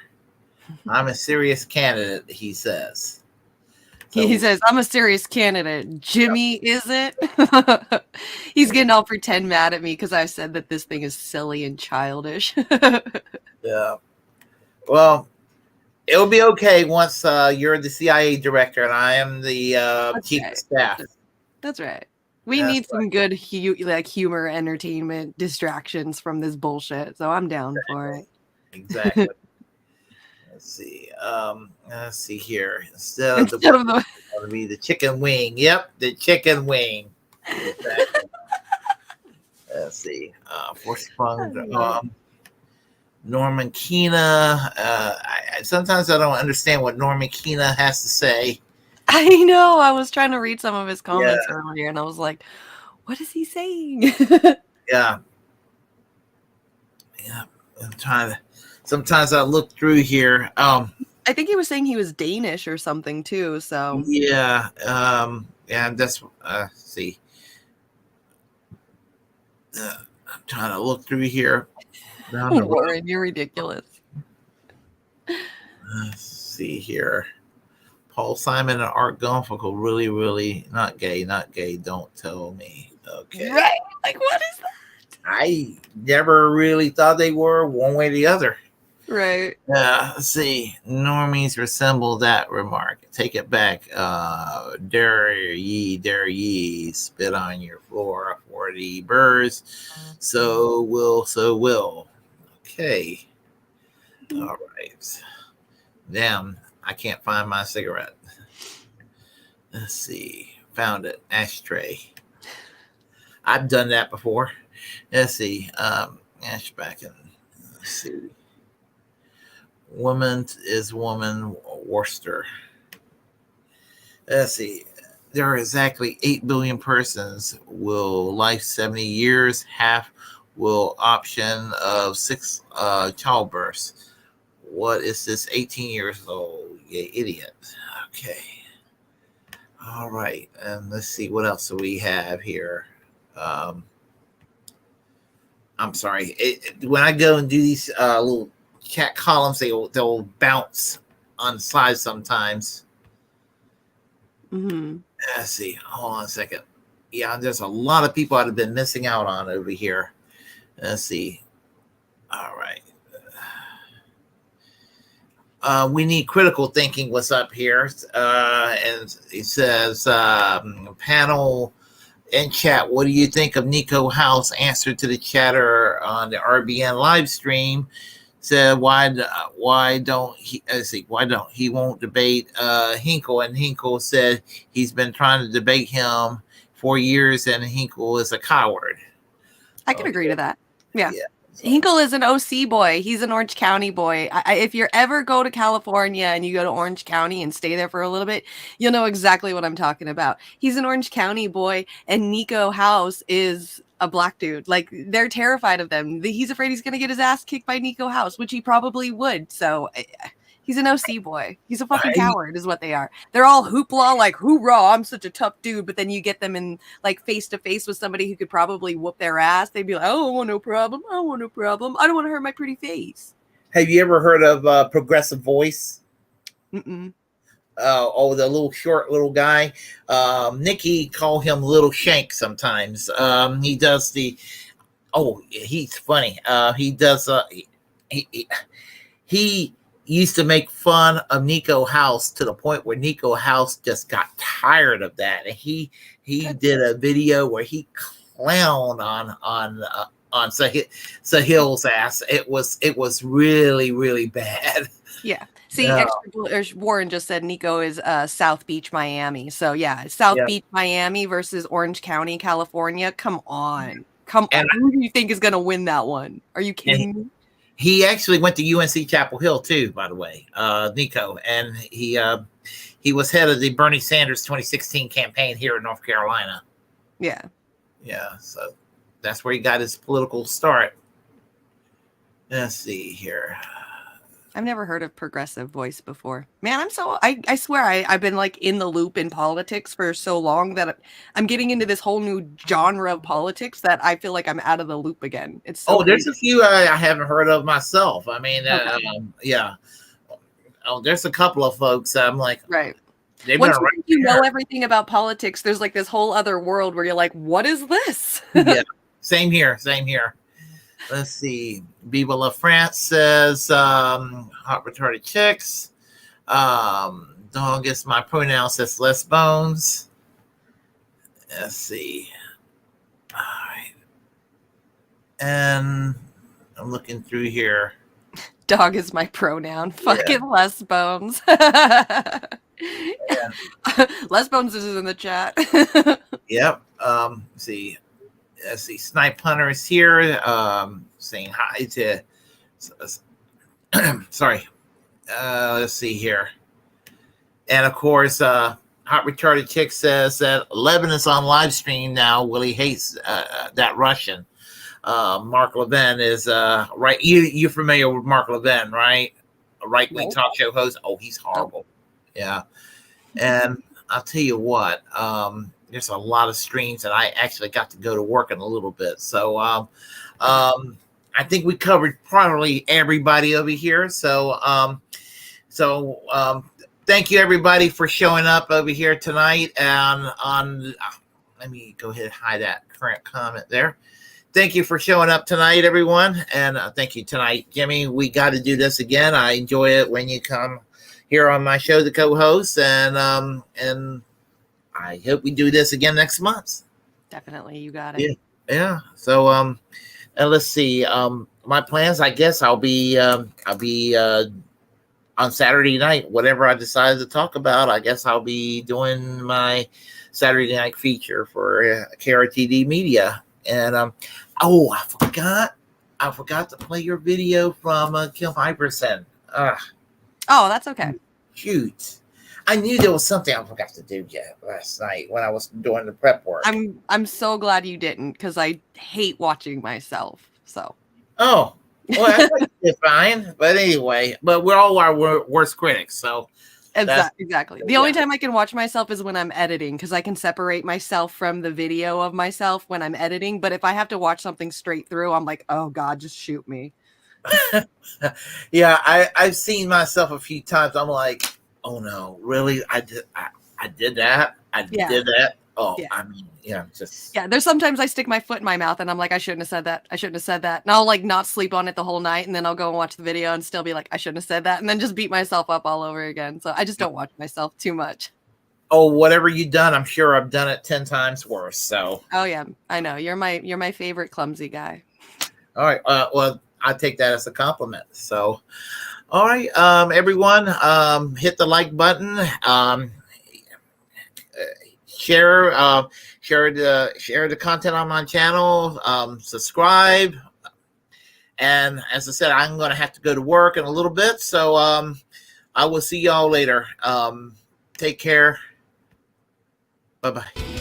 I'm a serious candidate, he says. So, he says, I'm a serious candidate. Jimmy isn't. He's getting all pretend mad at me because I said that this thing is silly and childish. Yeah. Well, it'll be okay once you're the CIA director and I am the chief of staff. That's right. We need some good humor, entertainment, distractions from this bullshit. So I'm down for it. Exactly. Let's see here. Instead of the going to be the chicken wing. Yep, the chicken wing. Exactly. Let's see. Norman Keena. Sometimes I don't understand what Norman Keena has to say. I know. I was trying to read some of his comments earlier, and I was like, "What is he saying?" Yeah. I'm trying to. Sometimes I look through here. I think he was saying he was Danish or something too. So yeah. And that's see. I'm trying to look through here. Warren, you're ridiculous. Let's see here. Paul Simon and Art Garfunkel, really not gay. Don't tell me. Okay. Right? Like, what is that? I never really thought they were one way or the other. Right. Let's see. Normies resemble that remark. Take it back. Dare ye, spit on your floor for the birds. So will. Okay. All right. Damn, I can't find my cigarette. Let's see. Found it. Ashtray. I've done that before. Let's see. Ash back in. Let's see. Woman is woman. Worcester. Let's see. There are exactly 8 billion persons. Will life 70 years. Half will option of 6 childbirths. What is this? 18 years old. You idiot. Okay. All right. And let's see what else do we have here. I'm sorry. When I go and do these little chat columns, they'll bounce on slides sometimes. Mm-hmm. Let's see. Hold on a second. Yeah, there's a lot of people I've been missing out on over here. Let's see. All right. We need critical thinking. What's up here? And it says, panel and chat, what do you think of Nico House? Answer to the chatter on the RBN live stream. Said, why don't he won't debate Hinkle? And Hinkle said he's been trying to debate him for years, and Hinkle is a coward. I can agree to that. Yeah. Hinkle is an OC boy. He's an Orange County boy. If you ever go to California and you go to Orange County and stay there for a little bit, you'll know exactly what I'm talking about. He's an Orange County boy, and Nico House is a black dude. Like, they're terrified of them. He's afraid he's going to get his ass kicked by Nico House, which he probably would. So he's an OC boy. He's a fucking coward is what they are. They're all hoopla, like, hoorah, I'm such a tough dude. But then you get them in, like, face to face with somebody who could probably whoop their ass. They'd be like, oh, I want no problem. I don't want to hurt my pretty face. Have you ever heard of Progressive Voice? Mm-mm. The little short little guy. Nikki call him Little Shank sometimes. He does he's funny. He does he used to make fun of Nico House to the point where Nico House just got tired of that, and he did a video where he clowned on Sahil's ass. It was really bad. Yeah. See, Warren just said Nico is South Beach, Miami. So yeah, South Beach, Miami versus Orange County, California. Come on. Who do you think is going to win that one? Are you kidding me? He actually went to UNC Chapel Hill too, by the way, Nico, and he was head of the Bernie Sanders 2016 campaign here in North Carolina. Yeah. Yeah. So that's where he got his political start. Let's see here. I've never heard of Progressive Voice before. Man, I swear I've been like in the loop in politics for so long that I'm getting into this whole new genre of politics that I feel like I'm out of the loop again. It's so there's a few I haven't heard of myself. I mean, yeah. Oh, there's a couple of folks I'm like, right. Once you know everything about politics, there's like this whole other world where you're like, what is this? Yeah, same here. Let's see. Viva La France says, hot retarded chicks. Dog is my pronoun, says less bones. Let's see. All right. And I'm looking through here. Dog is my pronoun. Fucking less bones. Les Bones is in the chat. Yep. See. Let's see. Snipe Hunter is here. Saying hi to sorry. Let's see here. And of course, Hot Retarded Chick says that Levin is on live stream now. Willie hates that Russian. Mark Levin is right. You're familiar with Mark Levin, right? A right-wing talk show host. Oh, he's horrible. Yeah. And I'll tell you what, there's a lot of streams, and I actually got to go to work in a little bit. So I think we covered probably everybody over here. So thank you, everybody, for showing up over here tonight. And let me go ahead and hide that current comment there. Thank you for showing up tonight, everyone. And thank you tonight, Jimmy. We got to do this again. I enjoy it when you come here on my show to co-host. And I hope we do this again next month. Definitely. You got it. Yeah. So, and let's see. My plans, I guess I'll be on Saturday night, whatever I decide to talk about, I guess I'll be doing my Saturday night feature for KRTD Media. And I forgot to play your video from Kim Iverson. Oh, that's okay. Shoot. I knew there was something I forgot to do last night when I was doing the prep work. I'm so glad you didn't, because I hate watching myself. So. Oh. Well, that's fine. But anyway, but we're all our worst critics. So exactly. The only time I can watch myself is when I'm editing, because I can separate myself from the video of myself when I'm editing. But if I have to watch something straight through, I'm like, oh God, just shoot me. Yeah, I've seen myself a few times. I'm like, oh no, really? I did that. I did that. Oh, yeah. I mean, there's sometimes I stick my foot in my mouth and I'm like, I shouldn't have said that. I shouldn't have said that. And I'll like not sleep on it the whole night. And then I'll go and watch the video and still be like, I shouldn't have said that. And then just beat myself up all over again. So I just don't watch myself too much. Oh, whatever you've done, I'm sure I've done it 10 times worse. So. Oh yeah, I know. You're my favorite clumsy guy. All right. Well, I take that as a compliment. So, all right, everyone, hit the like button. Share the content on my channel, subscribe, and as I said, I'm going to have to go to work in a little bit, so I will see y'all later. Take care. Bye-bye.